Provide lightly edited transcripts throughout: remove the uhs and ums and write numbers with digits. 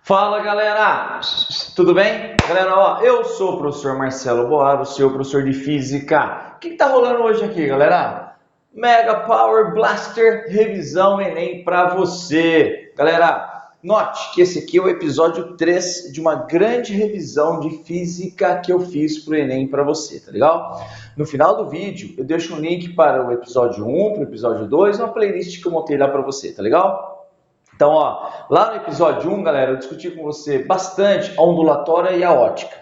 Fala galera, tudo bem? Galera, ó, eu sou o professor Marcelo Boaro, seu professor de Física. O que tá rolando hoje aqui, galera? Mega Power Blaster Revisão Enem para você. Galera, note que esse aqui é o episódio 3 de uma grande revisão de Física que eu fiz pro Enem para você, tá legal? No final do vídeo, eu deixo um link para o episódio 1, para o episódio 2, uma playlist que eu montei lá para você, tá legal? Então, ó, lá no episódio 1, galera, eu discuti com você bastante a ondulatória e a ótica.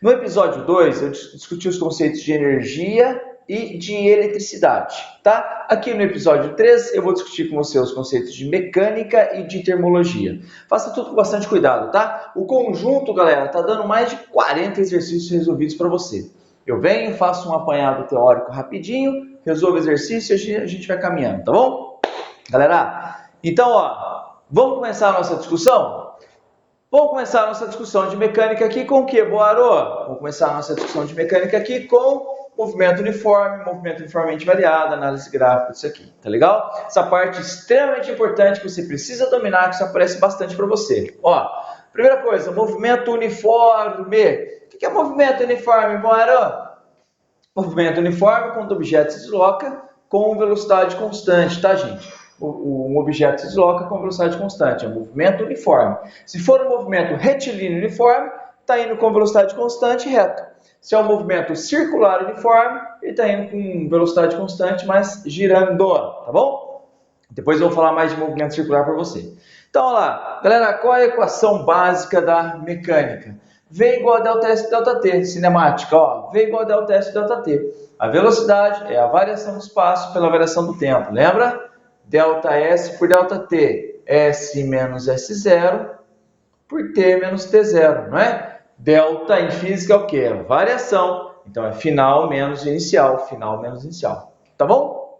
No episódio 2, eu discuti os conceitos de energia e de eletricidade, tá? Aqui no episódio 3, eu vou discutir com você os conceitos de mecânica e de termologia. Faça tudo com bastante cuidado, tá? O conjunto, galera, tá dando mais de 40 exercícios resolvidos para você. Eu venho, faço um apanhado teórico rapidinho, resolvo o exercício e a gente vai caminhando, tá bom? Galera, então, ó, vamos começar a nossa discussão? Vamos começar a nossa discussão de mecânica aqui com o que, Boaro? Vamos começar a nossa discussão de mecânica aqui com movimento uniformemente variado, análise gráfica disso aqui, tá legal? Essa parte extremamente importante que você precisa dominar, que isso aparece bastante para você. Ó, primeira coisa, movimento uniforme. O que é movimento uniforme, Boaro? Movimento uniforme quando o objeto se desloca com velocidade constante, tá, gente? Um objeto se desloca com velocidade constante, é um movimento uniforme. Se for um movimento retilíneo uniforme, está indo com velocidade constante reto. Se é um movimento circular uniforme, ele está indo com velocidade constante, mas girando, tá bom? Depois eu vou falar mais de movimento circular para você. Então, olha lá, galera, qual é a equação básica da mecânica? V igual a delta S delta T, cinemática, ó, V igual a delta S delta T. A velocidade é a variação do espaço pela variação do tempo, lembra? Delta S por delta T, S menos S0 por T menos T0, não é? Delta em física é o quê? É variação. Então é final menos inicial, tá bom?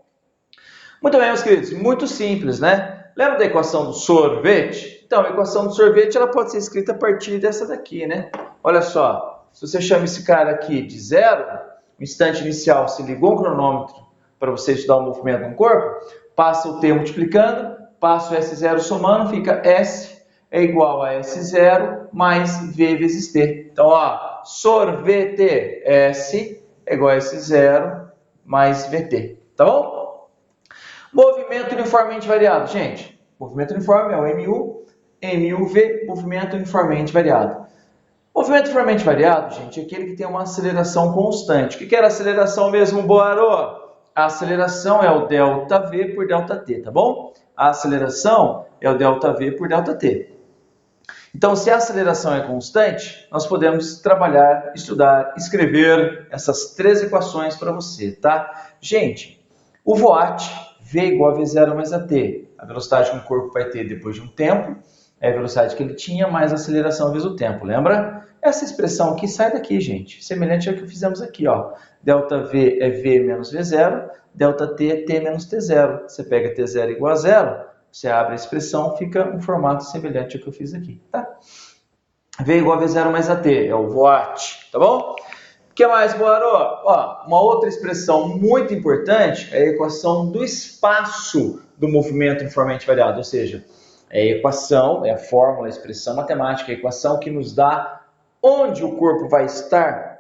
Muito bem, meus queridos, muito simples, né? Lembra da equação do sorvete? Então, a equação do sorvete ela pode ser escrita a partir dessa daqui, né? Olha só, se você chama esse cara aqui de zero, no instante inicial se ligou um cronômetro para você estudar o movimento no corpo, passa o T multiplicando, passa o S0 somando, fica S é igual a S0 mais V vezes T. Então, ó, sorvete, S é igual a S0 mais VT, tá bom? Movimento uniformemente variado, gente. Movimento uniforme é o MU, MUV, movimento uniformemente variado. Movimento uniformemente variado, gente, é aquele que tem uma aceleração constante. O que era aceleração mesmo, Boaro? A aceleração é o ΔV por ΔT, tá bom? A aceleração é o ΔV por ΔT. Então, se a aceleração é constante, nós podemos trabalhar, estudar, escrever essas três equações para você, tá? Gente, o VOAT, V igual a V0 mais AT, a velocidade que o corpo vai ter depois de um tempo, é a velocidade que ele tinha mais a aceleração vezes o tempo, lembra? Essa expressão aqui sai daqui, gente, semelhante ao que fizemos aqui, ó. ΔV é V menos V0, ΔT é T menos T0. Você pega T0 igual a zero, você abre a expressão, fica um formato semelhante ao que eu fiz aqui, tá? V igual a V0 mais AT, é o VOAT, tá bom? O que mais, Boaro? Ó, uma outra expressão muito importante é a equação do espaço do movimento uniformemente variado, ou seja, é a equação, é a fórmula, a expressão matemática, a equação que nos dá onde o corpo vai estar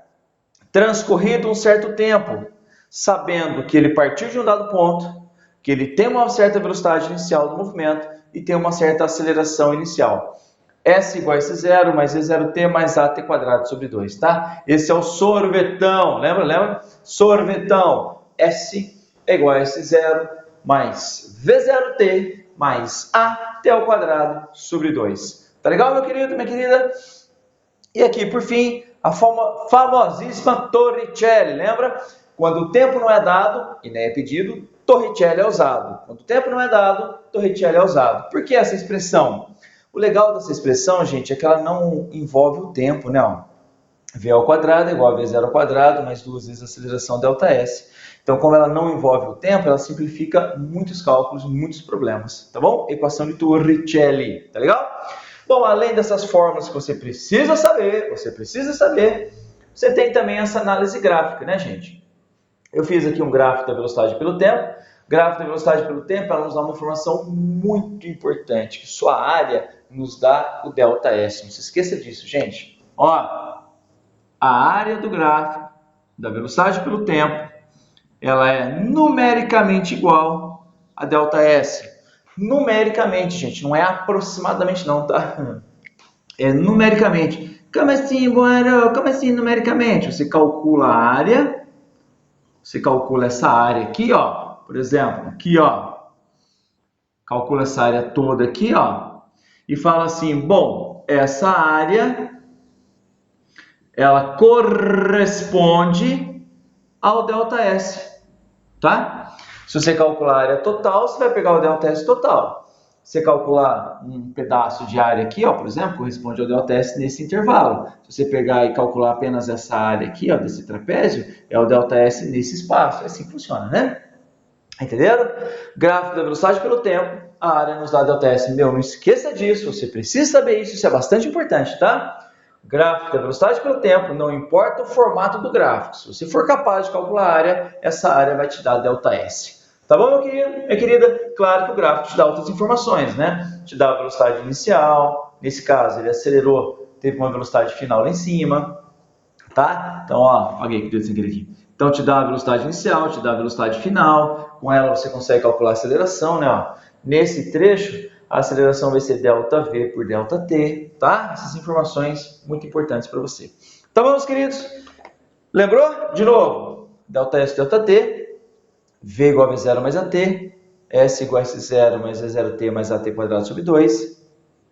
transcorrido um certo tempo, sabendo que ele partiu de um dado ponto, que ele tem uma certa velocidade inicial do movimento e tem uma certa aceleração inicial. S igual a S0 mais V0T mais AT quadrado sobre 2, tá? Esse é o sorvetão, lembra? Sorvetão. S é igual a S0 mais V0T mais AT ao quadrado sobre 2. Tá legal, meu querido, minha querida? E aqui, por fim, a famosíssima Torricelli, lembra? Quando o tempo não é dado e nem é pedido, Torricelli é usado. Quando o tempo não é dado, Torricelli é usado. Por que essa expressão? O legal dessa expressão, gente, é que ela não envolve o tempo, né? V ao quadrado é igual a V0 ao quadrado, mais duas vezes a aceleração ΔS. Então, como ela não envolve o tempo, ela simplifica muitos cálculos, muitos problemas, tá bom? Equação de Torricelli, tá legal? Bom, além dessas fórmulas que você precisa saber, você tem também essa análise gráfica, né, gente? Eu fiz aqui um gráfico da velocidade pelo tempo. Gráfico da velocidade pelo tempo, ela nos dá uma informação muito importante, que sua área nos dá o ΔS. Não se esqueça disso, gente. Ó, a área do gráfico da velocidade pelo tempo, ela é numericamente igual a ΔS. Numericamente, gente, não é aproximadamente não, tá? É numericamente. Como assim, Boaro? Como assim numericamente? Você calcula a área, você calcula essa área aqui, ó, por exemplo, aqui, ó, calcula essa área toda aqui, ó, e fala assim, bom, essa área, ela corresponde ao ΔS, tá? Se você calcular a área total, você vai pegar o ΔS total. Se você calcular um pedaço de área aqui, ó, por exemplo, corresponde ao ΔS nesse intervalo. Se você pegar e calcular apenas essa área aqui, ó, desse trapézio, é o ΔS nesse espaço. É assim que funciona, né? Entenderam? Gráfico da velocidade pelo tempo, a área nos dá ΔS. Meu, não esqueça disso, você precisa saber isso, isso é bastante importante, tá? Gráfico da velocidade pelo tempo, não importa o formato do gráfico. Se você for capaz de calcular a área, essa área vai te dar ΔS. Tá bom, meu querido? Minha querida? Claro que o gráfico te dá outras informações, né? Te dá a velocidade inicial, nesse caso ele acelerou, teve uma velocidade final lá em cima, tá? Então, ó, apaguei que deu sem querer aqui. Então, te dá a velocidade inicial, te dá a velocidade final, com ela você consegue calcular a aceleração, né? Ó, nesse trecho, a aceleração vai ser ΔV por ΔT, tá? Essas informações muito importantes para você. Então, vamos, queridos? Lembrou? De novo, ΔS, ΔT, V igual a V0 mais AT, S igual a S0 mais V0T mais AT quadrado sobre 2,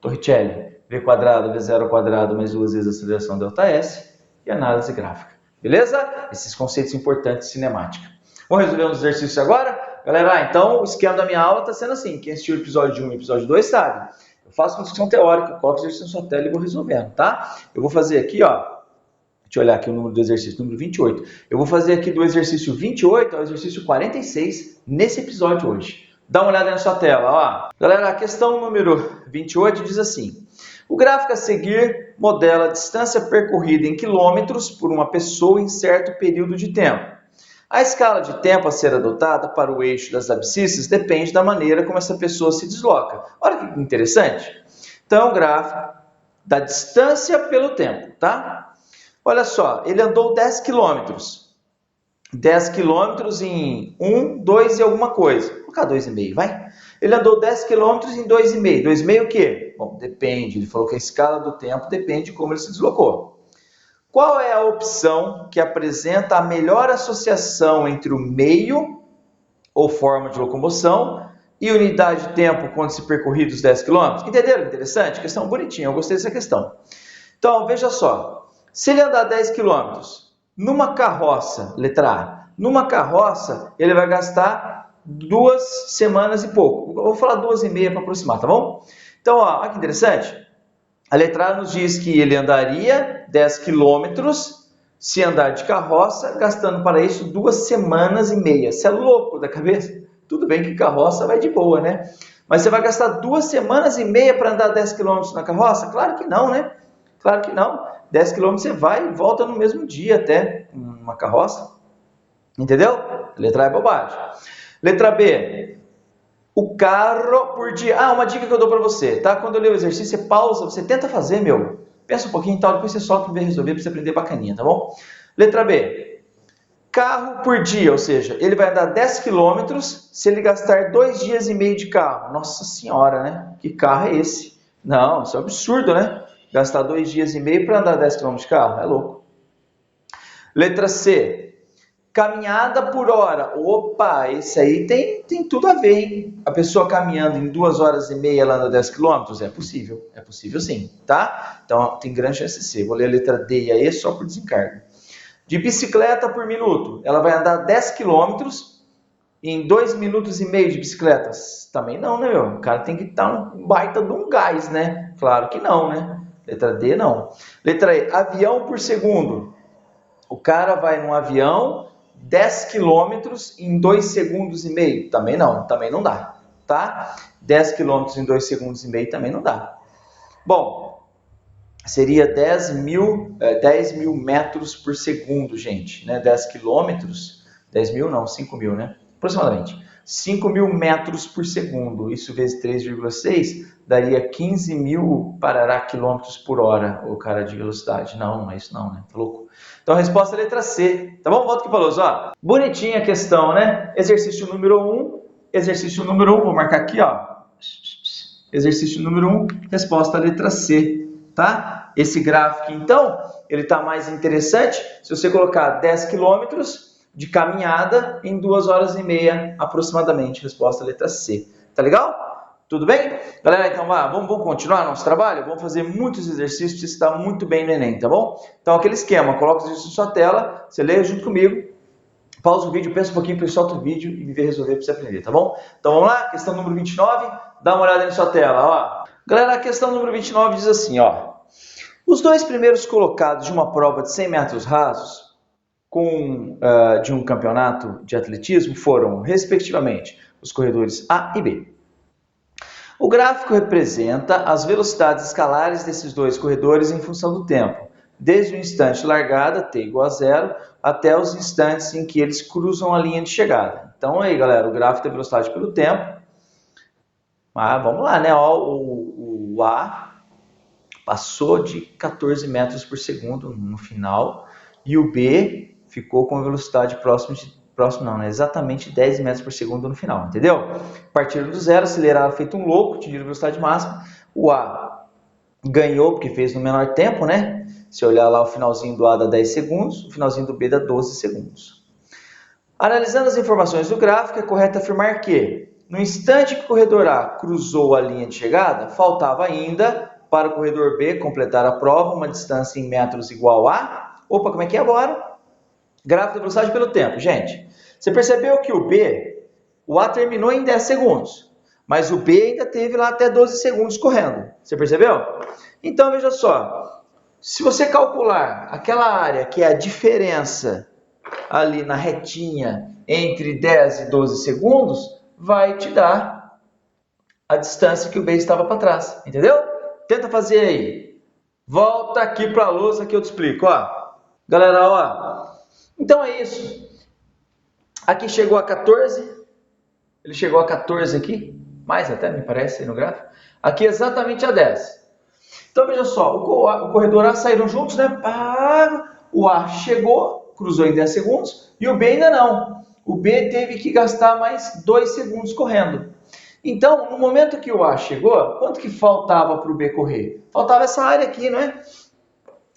Torricelli, V quadrado, V0 quadrado mais duas vezes a aceleração ΔS e análise gráfica. Beleza? Esses conceitos importantes de cinemática. Vamos resolver uns exercícios agora? Galera, então o esquema da minha aula está sendo assim. Quem assistiu o episódio 1 e o episódio 2 sabe. Eu faço uma discussão teórica, coloco o exercício na sua tela e vou resolvendo, tá? Eu vou fazer aqui, ó. Deixa eu olhar aqui o número do exercício, número 28. Eu vou fazer aqui do exercício 28 ao exercício 46 nesse episódio hoje. Dá uma olhada na sua tela, ó. Galera, a questão número 28 diz assim. O gráfico a seguir modela a distância percorrida em quilômetros por uma pessoa em certo período de tempo. A escala de tempo a ser adotada para o eixo das abscissas depende da maneira como essa pessoa se desloca. Olha que interessante. Então, o gráfico da distância pelo tempo, tá? Olha só, ele andou 10 quilômetros. 10 quilômetros em 1, 2 e alguma coisa. Vou colocar 2,5, vai? Ele andou 10 quilômetros em 2,5. 2,5 o quê? Bom, depende. Ele falou que a escala do tempo depende de como ele se deslocou. Qual é a opção que apresenta a melhor associação entre o meio, ou forma de locomoção, e unidade de tempo quando se percorridos 10 km? Entenderam? Interessante? Questão bonitinha, eu gostei dessa questão. Então, veja só. Se ele andar 10 km numa carroça, letra A, numa carroça, ele vai gastar 2 semanas e pouco. Eu vou falar 2,5 para aproximar, tá bom? Então, ó, olha que interessante. A letra A nos diz que ele andaria 10 quilômetros se andar de carroça, gastando para isso 2 semanas e meia. Você é louco da cabeça? Tudo bem que carroça vai de boa, né? Mas você vai gastar 2 semanas e meia para andar 10 quilômetros na carroça? Claro que não, né? Claro que não. 10 quilômetros você vai e volta no mesmo dia até uma carroça. Entendeu? Letra A é bobagem. Letra B. O carro por dia. Ah, uma dica que eu dou para você, tá? Quando eu ler o exercício, você pausa, você tenta fazer, meu. Pensa um pouquinho e tal, depois você solta e vem resolver para você aprender bacaninha, tá bom? Letra B. Carro por dia, ou seja, ele vai andar 10 quilômetros se ele gastar 2 dias e meio de carro. Nossa senhora, né? Que carro é esse? Não, isso é um absurdo, né? Gastar 2 dias e meio para andar 10 km de carro, é louco. Letra C. Caminhada por hora. Opa, esse aí tem tudo a ver, hein? A pessoa caminhando em 2 horas e meia, ela anda 10 km? É possível sim, tá? Então, tem grande chance de ser. Vou ler a letra D e a E só por desencargo. De bicicleta por minuto, ela vai andar 10 km em 2 minutos e meio de bicicleta? Também não, né, meu? O cara tem que estar um baita de um gás, né? Claro que não, né? Letra D, não. Letra E, avião por segundo. O cara vai num avião 10 quilômetros em 2 segundos e meio. Também não dá, tá? 10 quilômetros em 2 segundos e meio também não dá. Bom, seria 10 mil metros por segundo, gente, né? 10 quilômetros, 10 mil não, 5 mil, né? Aproximadamente. 5 mil metros por segundo, isso vezes 3,6 daria 15 mil parará quilômetros por hora, o cara de velocidade. Não é isso não, né? Tá louco? Então a resposta é a letra C, tá bom? Volta aqui para Luz, ó. Bonitinha a questão, né? Exercício número 1, vou marcar aqui, ó. Exercício número 1, resposta a letra C, tá? Esse gráfico, então, ele tá mais interessante se você colocar 10 quilômetros de caminhada em 2 horas e meia aproximadamente, resposta a letra C. Tá legal? Tudo bem? Galera, então vamos continuar nosso trabalho? Vamos fazer muitos exercícios para você estar muito bem no Enem, tá bom? Então, aquele esquema, coloca os exercícios na sua tela, você lê junto comigo, pausa o vídeo, pensa um pouquinho, solta o vídeo e me vê resolver para você aprender, tá bom? Então, vamos lá? Questão número 29, dá uma olhada aí na sua tela, ó. Galera, a questão número 29 diz assim, ó. Os 2 primeiros colocados de uma prova de 100 metros rasos de um campeonato de atletismo foram, respectivamente, os corredores A e B. O gráfico representa as velocidades escalares desses 2 corredores em função do tempo, desde o instante de largada, t igual a 0, até os instantes em que eles cruzam a linha de chegada. Então aí, galera, o gráfico da velocidade pelo tempo. Vamos lá, né? Ó, o A passou de 14 metros por segundo no final e o B ficou com a velocidade exatamente 10 metros por segundo no final, entendeu? Partiram do zero, aceleraram feito um louco, atingiram a velocidade máxima. O A ganhou porque fez no menor tempo, né? Se olhar lá o finalzinho do A dá 10 segundos, o finalzinho do B dá 12 segundos. Analisando as informações do gráfico, é correto afirmar que, no instante que o corredor A cruzou a linha de chegada, faltava ainda para o corredor B completar a prova uma distância em metros igual a... Opa, como é que é agora? Gráfico da velocidade pelo tempo. Gente, você percebeu que o A terminou em 10 segundos, mas o B ainda teve lá até 12 segundos correndo. Você percebeu? Então, veja só. Se você calcular aquela área que é a diferença ali na retinha entre 10 e 12 segundos, vai te dar a distância que o B estava para trás. Entendeu? Tenta fazer aí. Volta aqui para a lousa que eu te explico. Ó. Galera, ó. Então é isso. Aqui chegou a 14. Ele chegou a 14 aqui. Mais até, me parece, aí no gráfico. Aqui exatamente a 10. Então, veja só. O corredor A saíram juntos, né? O A chegou, cruzou em 10 segundos. E o B ainda não. O B teve que gastar mais 2 segundos correndo. Então, no momento que o A chegou, quanto que faltava para o B correr? Faltava essa área aqui, não é?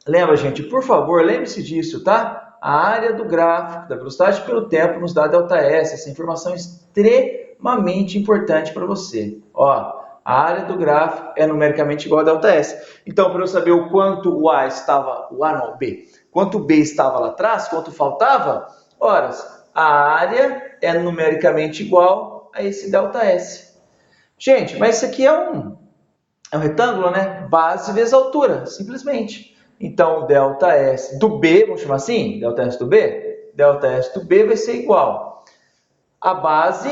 Lembra, gente? Por favor, lembre-se disso, tá? A área do gráfico da velocidade pelo tempo nos dá ΔS. Essa informação é extremamente importante para você. Ó, a área do gráfico é numericamente igual a ΔS. Então, para eu saber o quanto o B, quanto o B estava lá atrás, quanto faltava, a área é numericamente igual a esse ΔS. Gente, mas isso aqui é um retângulo, né? Base vezes altura, simplesmente. Então, ΔS do B, vamos chamar assim, ΔS do B vai ser igual. A base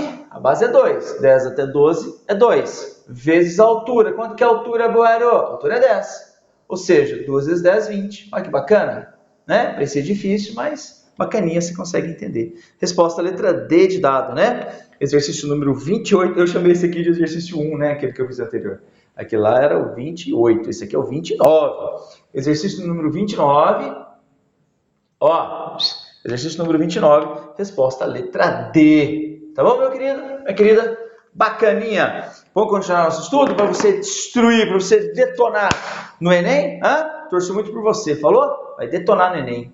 é 2, 10 até 12 é 2, vezes a altura. Quanto que é a altura, Boero? A altura é 10. Ou seja, 2 vezes 10, 20. Olha que bacana, né? Parece difícil, mas bacaninha, você consegue entender. Resposta letra D de dado, né? Exercício número 28, eu chamei esse aqui de exercício 1, né? Aquele que eu fiz anterior. Aquele lá era o 28, esse aqui é o 29. Exercício número 29. Ó, exercício número 29, resposta letra D. Tá bom, meu querido? Minha querida? Bacaninha. Vamos continuar nosso estudo para você destruir, para você detonar no Enem? Torço muito por você, falou? Vai detonar no Enem.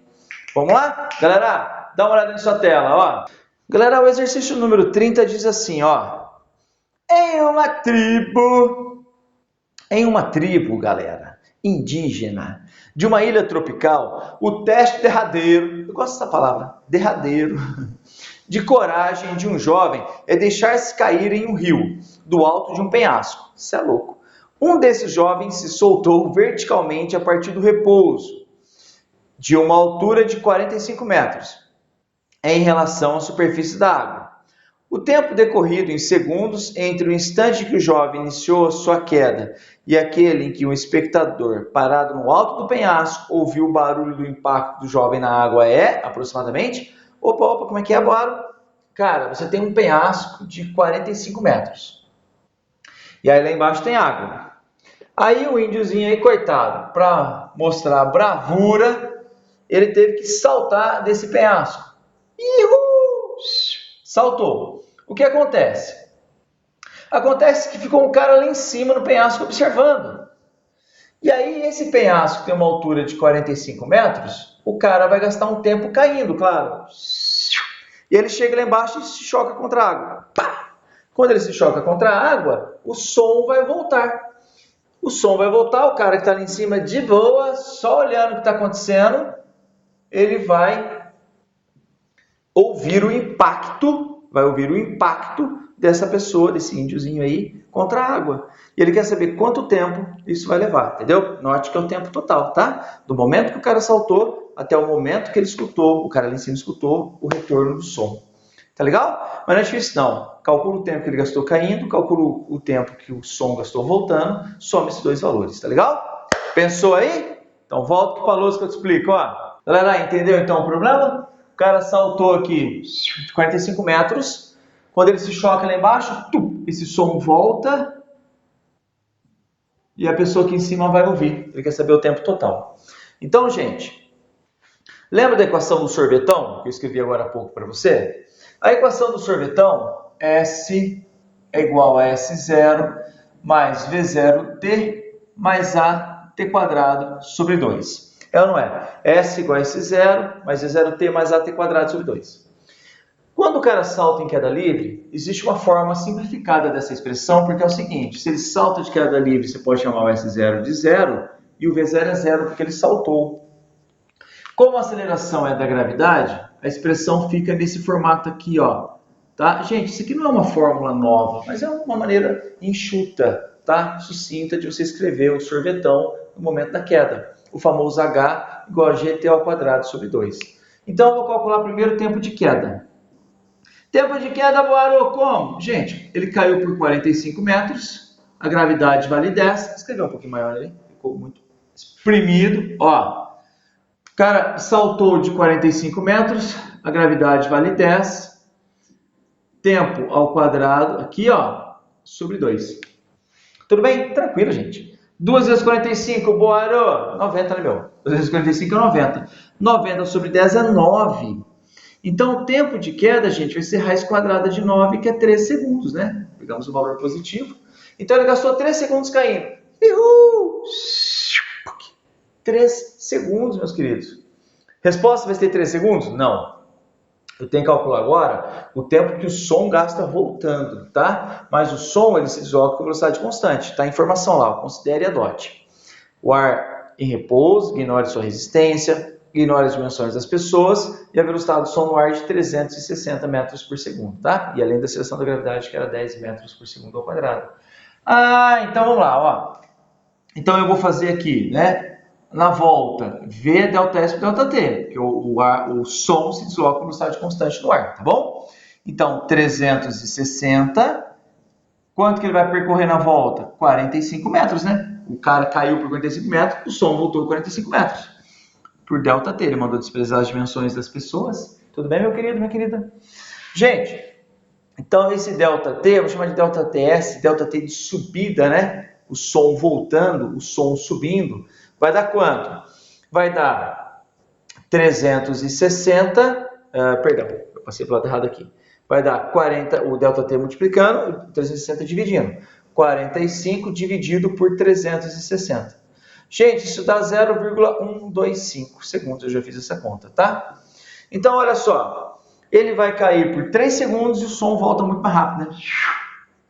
Vamos lá? Galera, dá uma olhada na sua tela, ó. Galera, o exercício número 30 diz assim, ó. Em uma tribo, galera, indígena, de uma ilha tropical, o teste derradeiro, eu gosto dessa palavra, derradeiro, de coragem de um jovem é deixar-se cair em um rio, do alto de um penhasco. Isso é louco. Um desses jovens se soltou verticalmente a partir do repouso, de uma altura de 45 metros, em relação à superfície da água. O tempo decorrido em segundos entre o instante que o jovem iniciou a sua queda e aquele em que o espectador, parado no alto do penhasco, ouviu o barulho do impacto do jovem na água é, aproximadamente... Opa, como é que é, Baro? Cara, você tem um penhasco de 45 metros. E aí lá embaixo tem água. Aí o índiozinho aí, coitado, para mostrar bravura, ele teve que saltar desse penhasco. Ihu! Saltou. O que acontece? Acontece que ficou um cara lá em cima no penhasco observando. E aí esse penhasco tem uma altura de 45 metros, o cara vai gastar um tempo caindo, claro. E ele chega lá embaixo e se choca contra a água. Pá! Quando ele se choca contra a água, o som vai voltar. O som vai voltar, o cara que está ali em cima de boa, só olhando o que está acontecendo, ele vai ouvir o impacto, dessa pessoa, desse índiozinho aí, contra a água. E ele quer saber quanto tempo isso vai levar, entendeu? Note que é o tempo total, tá? Do momento que o cara saltou até o momento que ele escutou, o cara ali em cima escutou o retorno do som. Tá legal? Mas não é difícil não. Calcula o tempo que ele gastou caindo, calcula o tempo que o som gastou voltando, soma esses dois valores, tá legal? Pensou aí? Então volta para a lousa que eu te explico, ó. Galera, entendeu então o problema? O cara saltou aqui de 45 metros, quando ele se choca lá embaixo, esse som volta e a pessoa aqui em cima vai ouvir. Ele quer saber o tempo total. Então, gente, lembra da equação do sorvetão que eu escrevi agora há pouco para você? A equação do sorvetão, S é igual a S0 mais V0t mais AT quadrado sobre 2. É ou não é? S igual a S0 mais V0t mais AT quadrado sobre 2. Quando o cara salta em queda livre, existe uma forma simplificada dessa expressão, porque é o seguinte, se ele salta de queda livre, você pode chamar o S0 de zero, e o V0 é zero porque ele saltou. Como a aceleração é da gravidade, a expressão fica nesse formato aqui, ó. Tá? Gente, isso aqui não é uma fórmula nova, mas é uma maneira enxuta, tá? Sucinta de você escrever o sorvetão no momento da queda. O famoso H igual a GT ao quadrado sobre 2. Então, eu vou calcular primeiro o tempo de queda. Tempo de queda, Boaro, como? Gente, ele caiu por 45 metros, a gravidade vale 10. Escreveu um pouquinho maior ali, ficou muito exprimido. Ó, o cara saltou de 45 metros, a gravidade vale 10. Tempo ao quadrado, aqui, ó, sobre 2. Tudo bem? Tranquilo, gente. 2 vezes 45, Boaro, 90, né, meu? 2 vezes 45 é 90. 90 sobre 10 é 9. Então, o tempo de queda, gente, vai ser raiz quadrada de 9, que é 3 segundos, né? Pegamos o valor positivo. Então, ele gastou 3 segundos caindo. 3 segundos, meus queridos. Resposta vai ser 3 segundos? Não. Eu tenho que calcular agora o tempo que o som gasta voltando, tá? Mas o som, ele se desloca com velocidade constante. Tá a informação lá, considere e adote. O ar em repouso, ignore sua resistência, ignore as dimensões das pessoas e a velocidade do som no ar de 360 metros por segundo, tá? E além da aceleração da gravidade, que era 10 metros por segundo ao quadrado. Ah, então vamos lá, ó. Então eu vou fazer aqui, né? Na volta, V delta S por delta T, porque o som se desloca com velocidade constante no ar, tá bom? Então, 360, quanto que ele vai percorrer na volta? 45 metros, né? O cara caiu por 45 metros, o som voltou por 45 metros. Por delta T, ele mandou desprezar as dimensões das pessoas. Tudo bem, meu querido, minha querida? Gente, então esse delta T, eu vou chamar de delta TS, delta T de subida, né? O som voltando, o som subindo. Vai dar quanto? Vai dar 360, perdão, eu passei para o lado errado aqui. Vai dar 40, o delta-t multiplicando, 360 dividindo. 45 dividido por 360. Gente, isso dá 0,125 segundos, eu já fiz essa conta, tá? Então, olha só, ele vai cair por 3 segundos e o som volta muito mais rápido, né?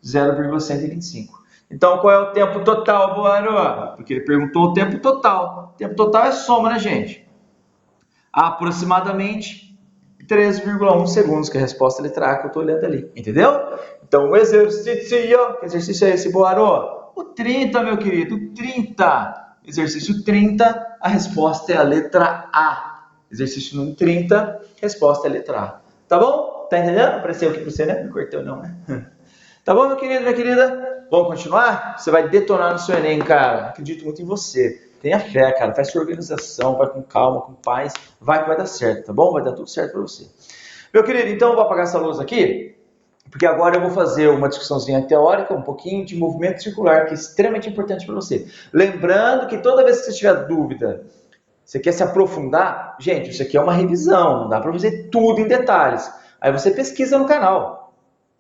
0,125. Então, qual é o tempo total, Boaro? Porque ele perguntou o tempo total. O tempo total é soma, né, gente? Aproximadamente 3,1 segundos, que é a resposta letra A que eu estou olhando ali. Entendeu? Então, o exercício, que exercício é esse, Boaro? O 30, meu querido, o 30. Exercício 30, a resposta é a letra A. Exercício número 30, resposta é a letra A. Tá bom? Tá entendendo? Apareceu aqui para você, né? Não cortou não, né? Tá bom, meu querido, minha querida? Vamos continuar? Você vai detonar no seu Enem, cara. Acredito muito em você. Tenha fé, cara. Faz sua organização, vai com calma, com paz. Vai que vai dar certo, tá bom? Vai dar tudo certo para você. Meu querido, então eu vou apagar essa luz aqui. porque agora eu vou fazer uma discussãozinha teórica, um pouquinho de movimento circular, que é extremamente importante para você. Lembrando que toda vez que você tiver dúvida, você quer se aprofundar, gente, isso aqui é uma revisão, não dá para fazer tudo em detalhes. Aí você pesquisa no canal.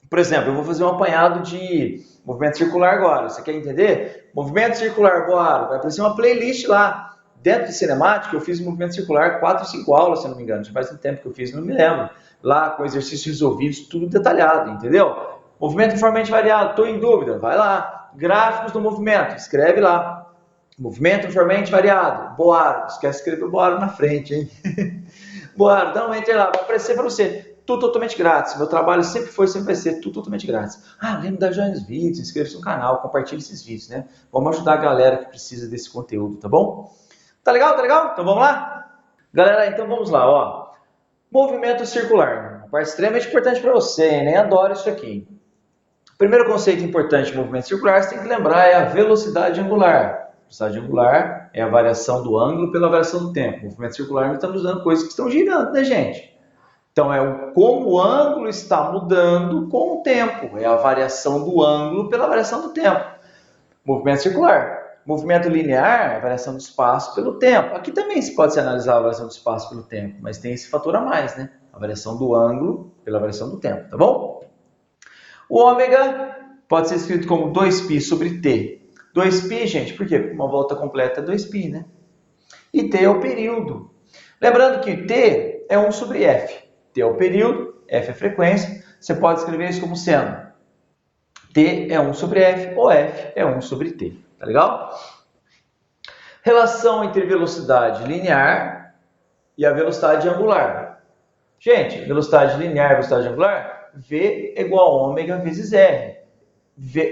Por exemplo, eu vou fazer um apanhado de movimento circular agora. Você quer entender? Movimento circular, Boaro, vai aparecer uma playlist lá. Dentro de cinemática, eu fiz movimento circular 4 ou 5 aulas, se não me engano. Já faz um tempo que eu fiz, não me lembro. Lá, com exercícios resolvidos, tudo detalhado, entendeu? Movimento uniformemente variado, estou em dúvida, vai lá. Gráficos do movimento, escreve lá. Movimento uniformemente variado, Boaro. Esquece de escrever o Boaro na frente, hein? Boaro, dá um enter lá, vai aparecer para você. Tudo totalmente grátis. Meu trabalho sempre foi, sempre vai ser tudo totalmente grátis. Lembra de dar joinha nos vídeos, inscreva-se no canal, compartilhe esses vídeos, né? Vamos ajudar a galera que precisa desse conteúdo, tá bom? Tá legal? Tá legal? Então vamos lá? Galera, então vamos lá, ó. Movimento circular. Uma parte extremamente importante para você, hein? Nem adoro isso aqui. O primeiro conceito importante de movimento circular, você tem que lembrar, é a velocidade angular. Velocidade angular é a variação do ângulo pela variação do tempo. Movimento circular, nós estamos usando coisas que estão girando, né, gente? Então, é como o ângulo está mudando com o tempo. É a variação do ângulo pela variação do tempo. Movimento circular. Movimento linear é a variação do espaço pelo tempo. Aqui também se pode analisar a variação do espaço pelo tempo, mas tem esse fator a mais, né? A variação do ângulo pela variação do tempo, tá bom? O ômega pode ser escrito como 2π sobre t. 2π, gente, por quê? Porque uma volta completa é 2π, né? E t é o período. Lembrando que t é 1 sobre f. T é o período, F é a frequência. Você pode escrever isso como sendo T é 1 sobre F ou F é 1 sobre T. Tá legal? Relação entre velocidade linear e a velocidade angular. Gente, velocidade linear e velocidade angular, V é igual a ômega vezes R.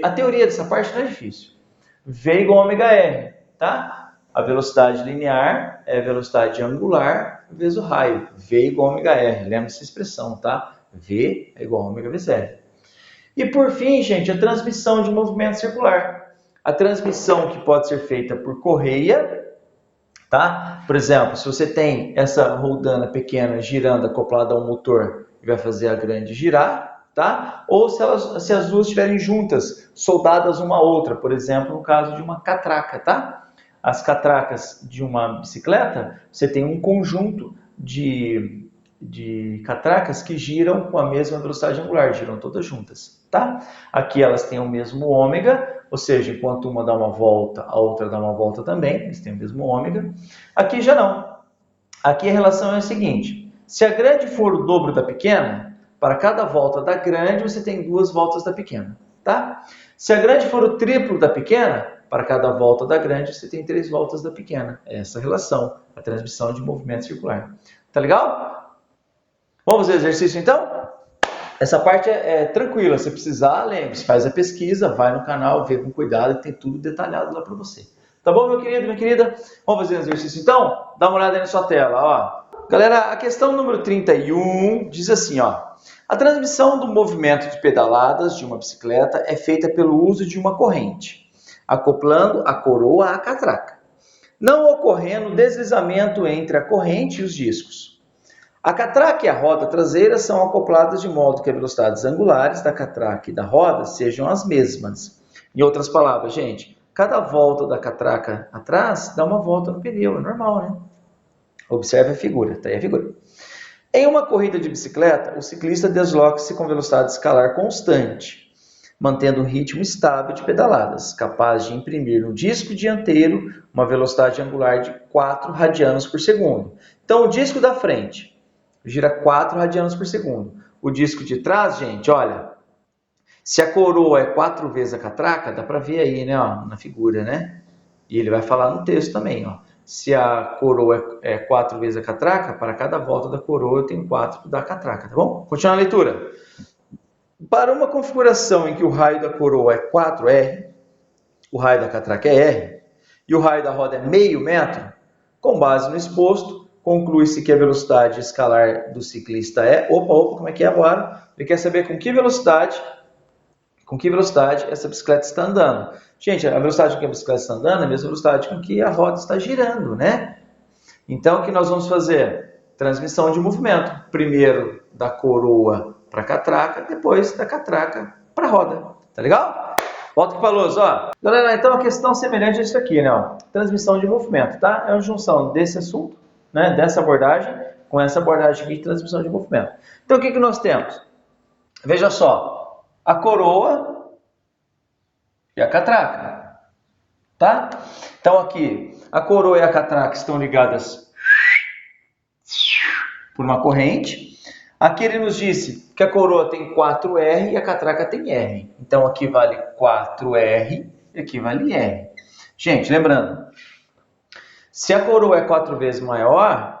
A teoria dessa parte não é difícil. V é igual a ômega R, tá? A velocidade linear é a velocidade angular vezes o raio. V é igual a ômega R. Lembra essa expressão, tá? V é igual a ômega vezes R. E por fim, gente, a transmissão de movimento circular. A transmissão que pode ser feita por correia, tá? Por exemplo, se você tem essa roldana pequena girando acoplada a um motor e vai fazer a grande girar, tá? Ou se as duas estiverem juntas, soldadas uma à outra, por exemplo, no caso de uma catraca, tá? As catracas de uma bicicleta, você tem um conjunto de catracas que giram com a mesma velocidade angular, giram todas juntas, tá? Aqui elas têm o mesmo ômega, ou seja, enquanto uma dá uma volta, a outra dá uma volta também, eles têm o mesmo ômega. Aqui já não. Aqui a relação é a seguinte: se a grande for o dobro da pequena, para cada volta da grande você tem 2 voltas da pequena, tá? Se a grande for o triplo da pequena, para cada volta da grande você tem 3 voltas da pequena. É essa relação, a transmissão de movimento circular. Tá legal? Vamos fazer o exercício então? Essa parte é tranquila, se precisar, lembre-se, faz a pesquisa, vai no canal, vê com cuidado, tem tudo detalhado lá para você. Tá bom, meu querido, minha querida? Vamos fazer o exercício então? Dá uma olhada aí na sua tela, ó. Galera, a questão número 31 diz assim, ó. A transmissão do movimento de pedaladas de uma bicicleta é feita pelo uso de uma corrente, acoplando a coroa à catraca, não ocorrendo deslizamento entre a corrente e os discos. A catraca e a roda traseira são acopladas de modo que as velocidades angulares da catraca e da roda sejam as mesmas. Em outras palavras, gente, cada volta da catraca atrás dá uma volta no pneu, é normal, né? Observe a figura, tá aí a figura. Em uma corrida de bicicleta, o ciclista desloca-se com velocidade escalar constante, mantendo um ritmo estável de pedaladas, capaz de imprimir no disco dianteiro uma velocidade angular de 4 radianos por segundo. Então, o disco da frente gira 4 radianos por segundo. O disco de trás, gente, olha, se a coroa é 4 vezes a catraca, dá para ver aí, né, ó, na figura, né? E ele vai falar no texto também, ó. Se a coroa é 4 vezes a catraca, para cada volta da coroa eu tenho 4 da catraca, tá bom? Continuando a leitura. Para uma configuração em que o raio da coroa é 4R, o raio da catraca é R, e o raio da roda é meio metro, com base no exposto, conclui-se que a velocidade escalar do ciclista é... Opa, como é que é agora? Ele quer saber com que velocidade essa bicicleta está andando. Gente, a velocidade com que a bicicleta está andando é a mesma velocidade com que a roda está girando, né? Então, o que nós vamos fazer? Transmissão de movimento. Primeiro da coroa para a catraca, depois da catraca para a roda. Tá legal? Volta aqui para a luz, ó. Galera, então a questão semelhante a isso aqui, né? Ó. Transmissão de movimento, tá? É uma junção desse assunto, né? Dessa abordagem, com essa abordagem aqui de transmissão de movimento. Então o que que nós temos? Veja só, a coroa e a catraca, tá? Então aqui, a coroa e a catraca estão ligadas por uma corrente. Aqui ele nos disse que a coroa tem 4R e a catraca tem R. Então aqui vale 4R e aqui vale R. Gente, lembrando, se a coroa é 4 vezes maior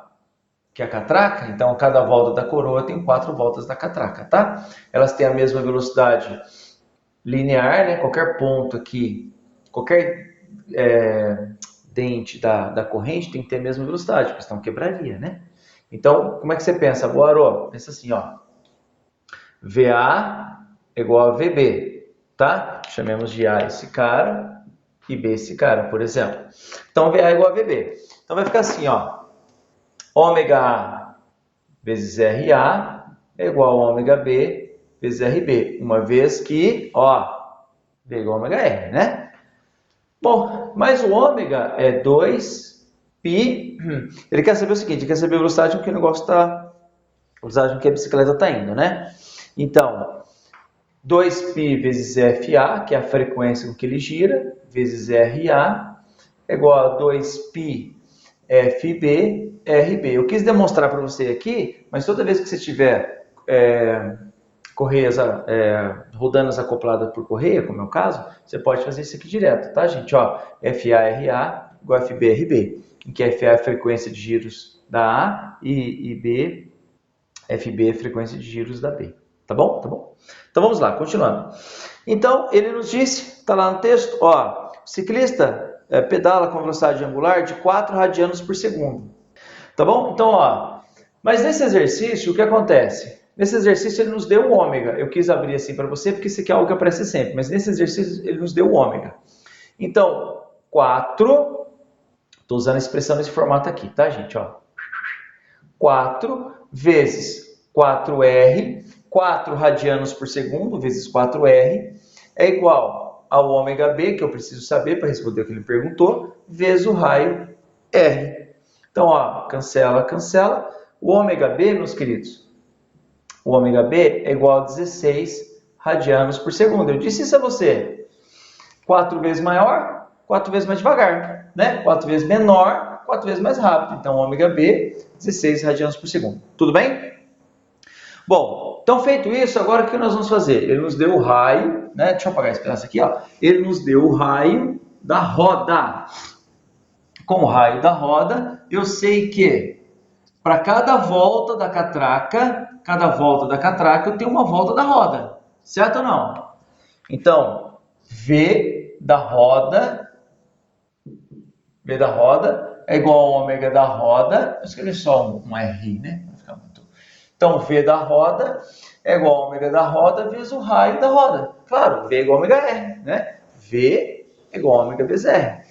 que a catraca, então cada volta da coroa tem 4 voltas da catraca, tá? Elas têm a mesma velocidade linear, né? Qualquer ponto aqui, qualquer dente da corrente tem que ter a mesma velocidade, porque senão quebraria, né? Então, como é que você pensa, Boaro? Pensa assim, ó. VA é igual a VB, tá? Chamemos de A esse cara e B esse cara, por exemplo. Então, VA é igual a VB. Então, vai ficar assim, ó. Ômega A vezes RA é igual a ômega B vezes RB. Uma vez que, ó, B é igual a ômega R, né? Bom, mas o ômega é 2 π. Ele quer saber o seguinte, ele quer saber a velocidade com que o negócio está, a velocidade com que a bicicleta está indo, né? Então, 2π vezes FA, que é a frequência com que ele gira, vezes RA, é igual a 2π FB, RB. Eu quis demonstrar para você aqui, mas toda vez que você tiver correias rodanas acopladas por correia, como é o caso, você pode fazer isso aqui direto, tá, gente? Ó, FA-RA igual a FB-RB, em que FA é a frequência de giros da A e B, FB é a frequência de giros da B. Tá bom? Tá bom? Então vamos lá, continuando. Então, ele nos disse, está lá no texto, ó, o ciclista pedala com velocidade angular de 4 radianos por segundo. Tá bom? Então, ó, mas nesse exercício, o que acontece? Nesse exercício ele nos deu o ômega. Eu quis abrir assim para você, porque isso aqui é algo que aparece sempre, mas nesse exercício ele nos deu o ômega. Então, 4, estou usando a expressão nesse formato aqui, tá, gente? Ó, 4 vezes 4R, 4 radianos por segundo, vezes 4R, é igual ao ômega B, que eu preciso saber para responder o que ele perguntou, vezes o raio R. Então, ó, cancela, cancela. O ômega B, meus queridos, o ômega B é igual a 16 radianos por segundo. Eu disse isso a você. 4 vezes maior, 4 vezes mais devagar, né? 4 vezes menor, 4 vezes mais rápido. Então, ômega B, 16 radianos por segundo. Tudo bem? Bom, então feito isso, agora o que nós vamos fazer? Ele nos deu o raio, né? Deixa eu apagar esse pedaço aqui, ó. Ele nos deu o raio da roda. Com o raio da roda, eu sei que para cada volta da catraca, eu tenho uma volta da roda. Certo ou não? Então, V da roda é igual ao ômega da roda. Vou escrever só um R, né? Vai ficar muito... Então, V da roda é igual ao ômega da roda vezes o raio da roda. Claro, V é igual a ômega R, né? V é igual a ômega vezes R.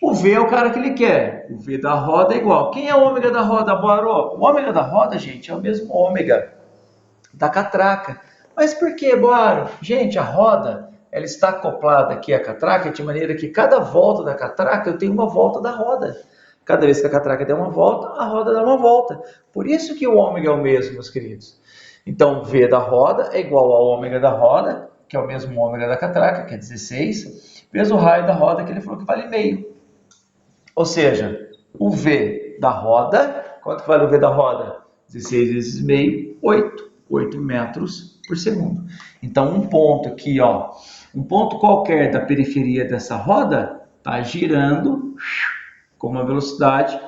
O V é o cara que ele quer. O V da roda é igual. Quem é o ômega da roda, Boaro? O ômega da roda, gente, é o mesmo ômega da catraca. Mas por que, Boaro? Gente, a roda, ela está acoplada aqui à catraca de maneira que cada volta da catraca eu tenho uma volta da roda. Cada vez que a catraca der uma volta, a roda dá uma volta. Por isso que o ômega é o mesmo, meus queridos. Então, V da roda é igual ao ômega da roda, que é o mesmo ômega da catraca, que é 16, vezes o raio da roda, que ele falou que vale meio. Ou seja, o V da roda, quanto que vale o V da roda? 16 vezes meio, 8 metros por segundo. Então, um ponto aqui, ó, um ponto qualquer da periferia dessa roda está girando com uma velocidade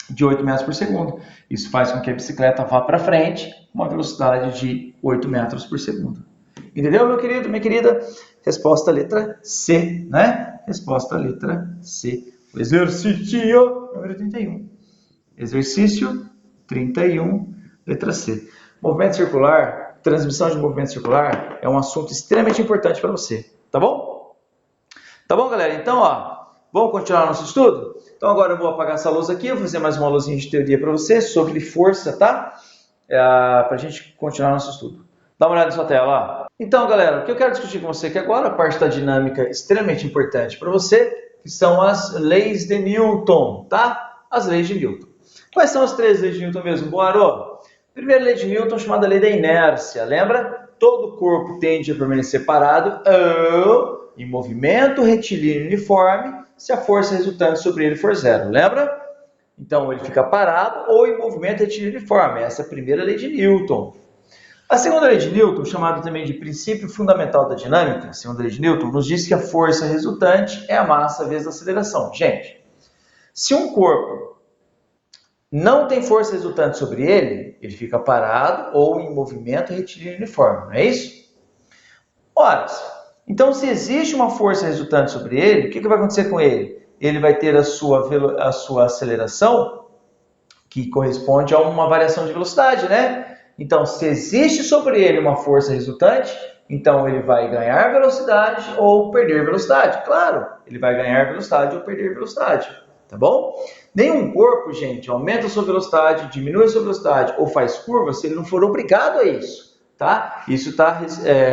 de 8 metros por segundo. Isso faz com que a bicicleta vá para frente com uma velocidade de 8 metros por segundo. Entendeu, meu querido, minha querida? Resposta letra C, né? Resposta letra C. O exercício número 31. Exercício 31, letra C. Movimento circular, transmissão de movimento circular é um assunto extremamente importante para você, tá bom? Tá bom, galera? Então, ó, vamos continuar nosso estudo? Então, agora eu vou apagar essa luz aqui, vou fazer mais uma luzinha de teoria para você sobre força, tá? para a gente continuar nosso estudo. Dá uma olhada na sua tela. Ó. Então, galera, o que eu quero discutir com você aqui agora, a parte da dinâmica extremamente importante para você, que são as leis de Newton, tá? As leis de Newton. Quais são as 3 leis de Newton mesmo, Boaro? Primeira lei de Newton, chamada lei da inércia, lembra? Todo corpo tende a permanecer parado ou em movimento retilíneo uniforme se a força resultante sobre ele for zero, lembra? Então, ele fica parado ou em movimento retilíneo uniforme. Essa é a primeira lei de Newton. A segunda lei de Newton, chamada também de princípio fundamental da dinâmica, a segunda lei de Newton, nos diz que a força resultante é a massa vezes a aceleração. Gente, se um corpo não tem força resultante sobre ele, ele fica parado ou em movimento retilíneo uniforme, não é isso? Ora, então se existe uma força resultante sobre ele, o que vai acontecer com ele? Ele vai ter a sua aceleração, que corresponde a uma variação de velocidade, né? Então, se existe sobre ele uma força resultante, então ele vai ganhar velocidade ou perder velocidade. Claro, ele vai ganhar velocidade ou perder velocidade, tá bom? Nenhum corpo, gente, aumenta a sua velocidade, diminui a sua velocidade ou faz curva se ele não for obrigado a isso, tá? Isso está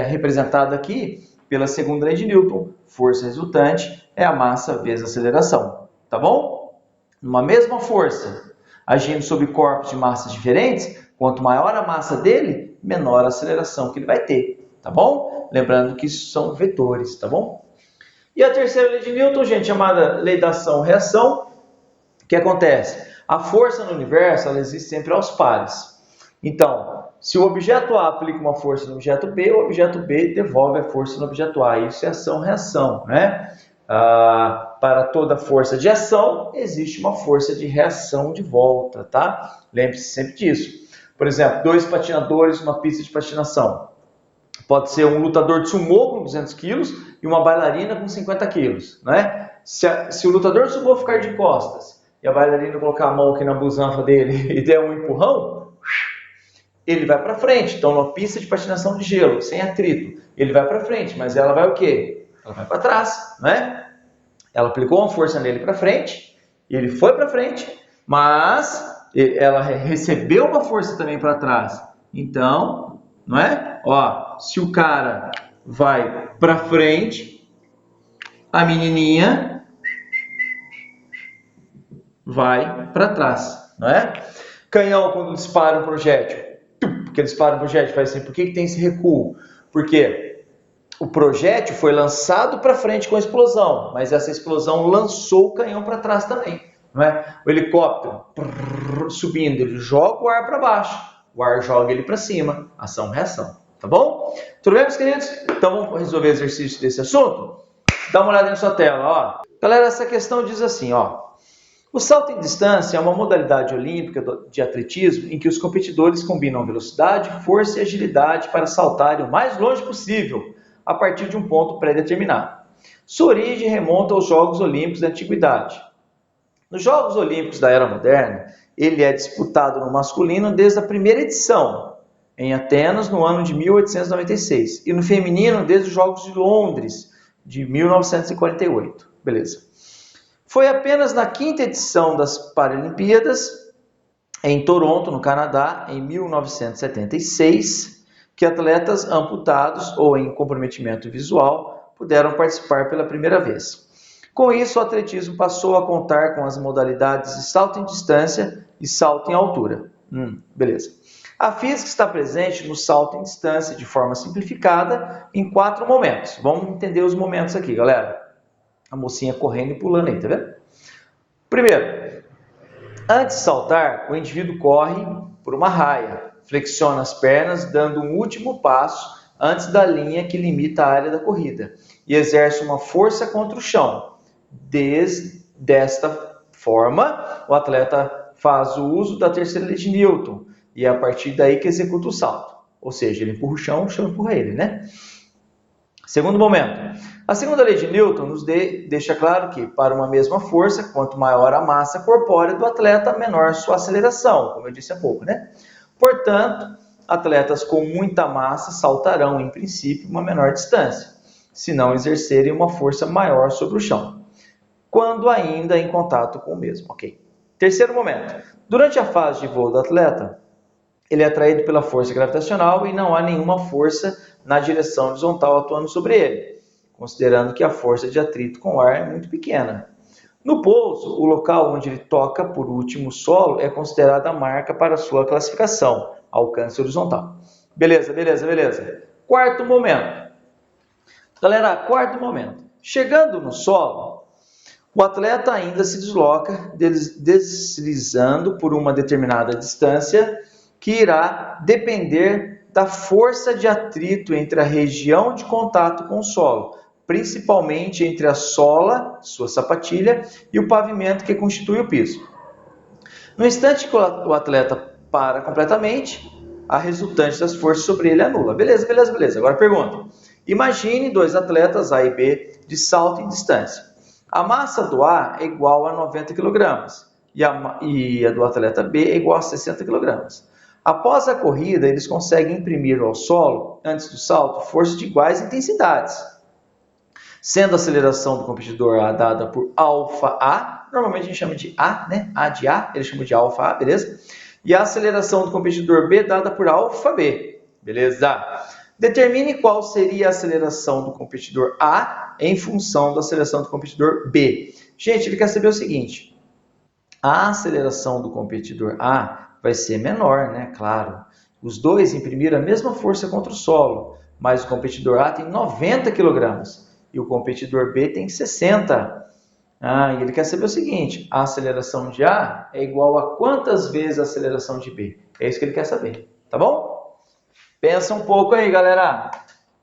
representado aqui pela segunda lei de Newton. Força resultante é a massa vezes a aceleração, tá bom? Uma mesma força agindo sobre corpos de massas diferentes, quanto maior a massa dele, menor a aceleração que ele vai ter, tá bom? Lembrando que isso são vetores, tá bom? E a terceira lei de Newton, gente, chamada lei da ação-reação, o que acontece? A força no universo, ela existe sempre aos pares. Então, se o objeto A aplica uma força no objeto B, o objeto B devolve a força no objeto A. Isso é ação-reação, né? Para toda força de ação, existe uma força de reação de volta, tá? Lembre-se sempre disso. Por exemplo, 2 patinadores numa pista de patinação. Pode ser um lutador de sumô com 200 quilos e uma bailarina com 50 quilos, né? Se o lutador de sumô ficar de costas e a bailarina colocar a mão aqui na busanfa dele e der um empurrão, ele vai para frente. Então, numa pista de patinação de gelo, sem atrito, ele vai para frente, mas ela vai o quê? Ela vai para trás, né? Ela aplicou uma força nele para frente, ele foi para frente, mas ela recebeu uma força também para trás. Então, não é? Ó, se o cara vai para frente, a menininha vai para trás, não é? Canhão, quando dispara um projétil, porque dispara um projétil, faz assim, por que tem esse recuo? Porque o projétil foi lançado para frente com a explosão, mas essa explosão lançou o canhão para trás também. Não é? O helicóptero subindo, ele joga o ar para baixo, o ar joga ele para cima, ação-reação, tá bom? Tudo bem, meus queridos? Então vamos resolver o exercício desse assunto? Dá uma olhada na sua tela, ó. Galera, essa questão diz assim, ó. O salto em distância é uma modalidade olímpica de atletismo em que os competidores combinam velocidade, força e agilidade para saltarem o mais longe possível, a partir de um ponto pré-determinado. Sua origem remonta aos Jogos Olímpicos da Antiguidade. Nos Jogos Olímpicos da Era Moderna, ele é disputado no masculino desde a primeira edição, em Atenas, no ano de 1896, e no feminino desde os Jogos de Londres, de 1948. Beleza. Foi apenas na quinta edição das Paralimpíadas, em Toronto, no Canadá, em 1976, que atletas amputados ou em comprometimento visual puderam participar pela primeira vez. Com isso, o atletismo passou a contar com as modalidades de salto em distância e salto em altura. Beleza. A física está presente no salto em distância de forma simplificada em 4 momentos. Vamos entender os momentos aqui, galera. A mocinha correndo e pulando aí, tá vendo? Primeiro, antes de saltar, o indivíduo corre por uma raia, flexiona as pernas, dando um último passo antes da linha que limita a área da corrida e exerce uma força contra o chão. Desta forma, o atleta faz o uso da terceira lei de Newton e é a partir daí que executa o salto. Ou seja, ele empurra o chão empurra ele, né? Segundo momento, a segunda lei de Newton nos deixa claro que, para uma mesma força, quanto maior a massa corpórea do atleta, menor sua aceleração, como eu disse há pouco, né? Portanto, atletas com muita massa saltarão, em princípio, uma menor distância, se não exercerem uma força maior sobre o chão, quando ainda em contato com o mesmo. Ok. Terceiro momento, durante a fase de voo do atleta, ele é atraído pela força gravitacional e não há nenhuma força na direção horizontal atuando sobre ele, considerando que a força de atrito com o ar é muito pequena. No pouso, o local onde ele toca por último o solo é considerado a marca para sua classificação, alcance horizontal. Beleza, beleza, beleza. Quarto momento. Galera, quarto momento. Chegando no solo, o atleta ainda se desloca, deslizando por uma determinada distância, que irá depender da força de atrito entre a região de contato com o solo, principalmente entre a sola, sua sapatilha, e o pavimento que constitui o piso. No instante que o atleta para completamente, a resultante das forças sobre ele anula. Beleza, beleza, beleza. Agora pergunta. Imagine dois atletas A e B de salto em distância. A massa do A é igual a 90 kg e a do atleta B é igual a 60 kg. Após a corrida, eles conseguem imprimir ao solo, antes do salto, forças de iguais intensidades. Sendo a aceleração do competidor A dada por ∝A, normalmente a gente chama de A, né? A de A, eles chamam de ∝A, beleza? E a aceleração do competidor B dada por ∝B, beleza? Determine qual seria a aceleração do competidor A em função da aceleração do competidor B. Gente, ele quer saber o seguinte, a aceleração do competidor A vai ser menor, né? Claro. Os dois imprimiram a mesma força contra o solo, mas o competidor A tem 90 kg e o competidor B tem 60. E ele quer saber o seguinte, a aceleração de A é igual a quantas vezes a aceleração de B? É isso que ele quer saber, tá bom? Pensa um pouco aí, galera.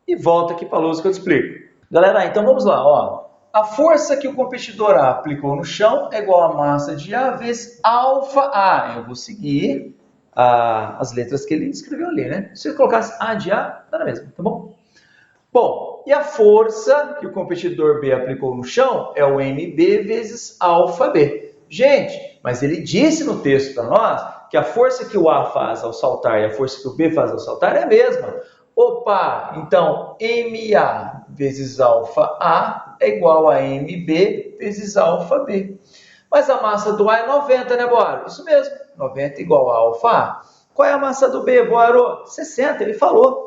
E volta aqui para a luz que eu te explico. Galera, então vamos lá, ó. A força que o competidor A aplicou no chão é igual a massa de A vezes ∝A. Eu vou seguir as letras que ele escreveu ali, né? Se eu colocasse A de A, dá na mesma, tá bom? Bom, e a força que o competidor B aplicou no chão é o MB vezes ∝B. Gente, mas ele disse no texto para nós que a força que o A faz ao saltar e a força que o B faz ao saltar é a mesma. Opa, então MA vezes ∝A é igual a MB vezes ∝B. Mas a massa do A é 90, né, Boaro? Isso mesmo, 90 igual a ∝A. Qual é a massa do B, Boaro? 60, ele falou.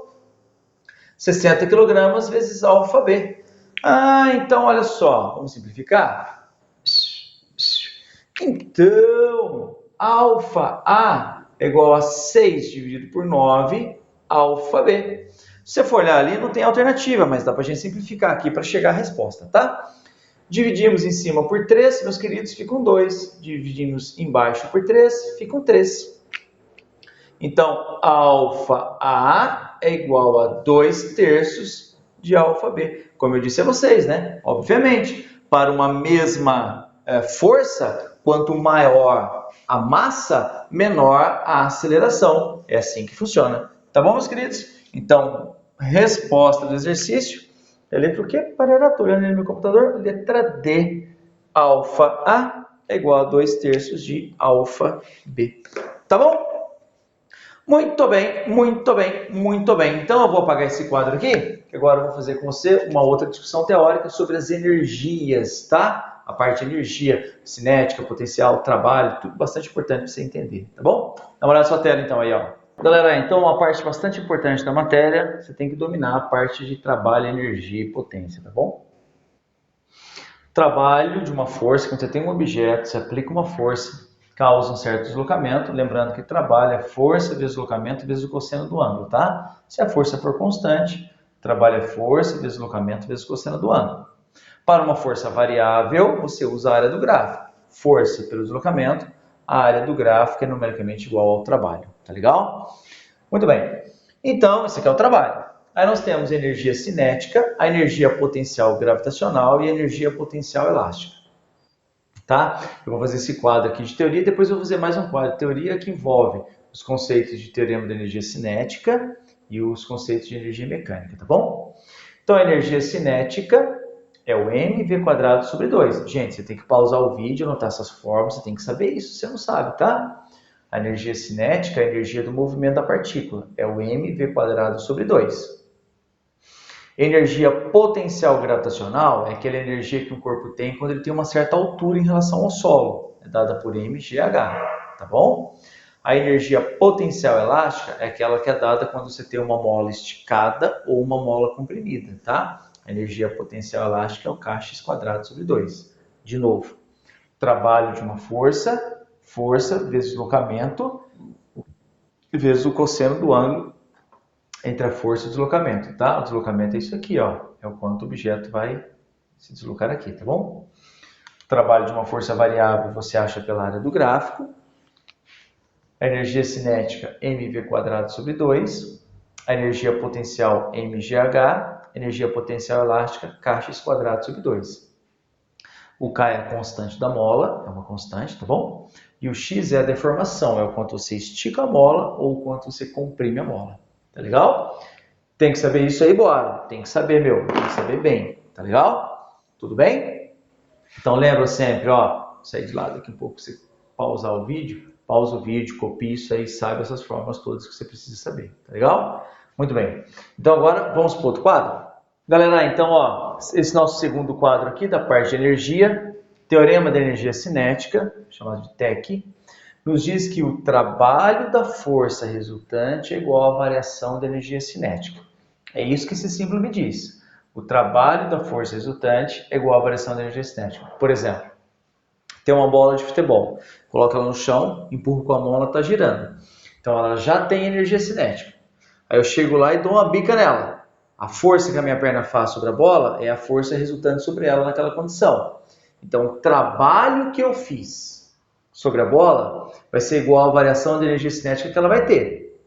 60 kg vezes ∝B. Então olha só, vamos simplificar? Então, ∝A é igual a 6 dividido por 9 ∝B. Se você for olhar ali, não tem alternativa, mas dá para a gente simplificar aqui para chegar à resposta, tá? Dividimos em cima por 3, meus queridos, ficam 2. Dividimos embaixo por 3, ficam 3. Então, ∝A é igual a 2/3 de ∝B. Como eu disse a vocês, né? Obviamente, para uma mesma força, quanto maior a massa, menor a aceleração. É assim que funciona. Tá bom, meus queridos? Então, resposta do exercício. É letra o quê? Parará, estou olhando no meu computador. Letra D. ∝A é igual a 2/3 de ∝B. Tá bom? Muito bem, muito bem, muito bem. Então eu vou apagar esse quadro aqui, que agora eu vou fazer com você uma outra discussão teórica sobre as energias, tá? A parte de energia, cinética, potencial, trabalho, tudo bastante importante para você entender, tá bom? Dá uma olhada na sua tela então aí, ó. Galera, então uma parte bastante importante da matéria, você tem que dominar a parte de trabalho, energia e potência, tá bom? Trabalho de uma força, quando você tem um objeto, você aplica uma força, causa um certo deslocamento, lembrando que trabalho é força vezes deslocamento vezes o cosseno do ângulo, tá? Se a força for constante, trabalho é força vezes deslocamento vezes o cosseno do ângulo. Para uma força variável, você usa a área do gráfico. Força pelo deslocamento, a área do gráfico é numericamente igual ao trabalho, tá legal? Muito bem. Então, esse aqui é o trabalho. Aí nós temos a energia cinética, a energia potencial gravitacional e a energia potencial elástica. Tá? Eu vou fazer esse quadro aqui de teoria, depois eu vou fazer mais um quadro de teoria que envolve os conceitos de teorema da energia cinética e os conceitos de energia mecânica, tá bom? Então, a energia cinética é o mv² sobre 2. Gente, você tem que pausar o vídeo, anotar essas formas, você tem que saber isso, você não sabe, tá? A energia cinética é a energia do movimento da partícula, é o mv² sobre 2. Energia potencial gravitacional é aquela energia que o corpo tem quando ele tem uma certa altura em relação ao solo. É dada por mgh, tá bom? A energia potencial elástica é aquela que é dada quando você tem uma mola esticada ou uma mola comprimida, tá? A energia potencial elástica é o kx² sobre 2. De novo, trabalho de uma força, força vezes deslocamento, vezes o cosseno do ângulo entre a força e o deslocamento, tá? O deslocamento é isso aqui, ó. É o quanto o objeto vai se deslocar aqui, tá bom? O trabalho de uma força variável você acha pela área do gráfico. A energia cinética mv² sobre 2. A energia potencial mgh. Energia potencial elástica kx² sobre 2. O K é a constante da mola, é uma constante, tá bom? E o X é a deformação, é o quanto você estica a mola ou o quanto você comprime a mola. Tá legal? Tem que saber isso aí, bora. Tem que saber, meu. Tem que saber bem. Tá legal? Tudo bem? Então lembra sempre, ó. Sair de lado aqui um pouco, você pausar o vídeo. Pausa o vídeo, copie isso aí, saiba essas formas todas que você precisa saber. Tá legal? Muito bem. Então agora vamos para o outro quadro. Galera, então, ó, esse nosso segundo quadro aqui da parte de energia, teorema da energia cinética, chamado de TEC, nos diz que o trabalho da força resultante é igual à variação da energia cinética. É isso que esse símbolo me diz. O trabalho da força resultante é igual à variação da energia cinética. Por exemplo, tem uma bola de futebol, coloca ela no chão, empurra com a mão, ela está girando. Então ela já tem energia cinética. Aí eu chego lá e dou uma bica nela. A força que a minha perna faz sobre a bola é a força resultante sobre ela naquela condição. Então o trabalho que eu fiz sobre a bola vai ser igual à variação de energia cinética que ela vai ter.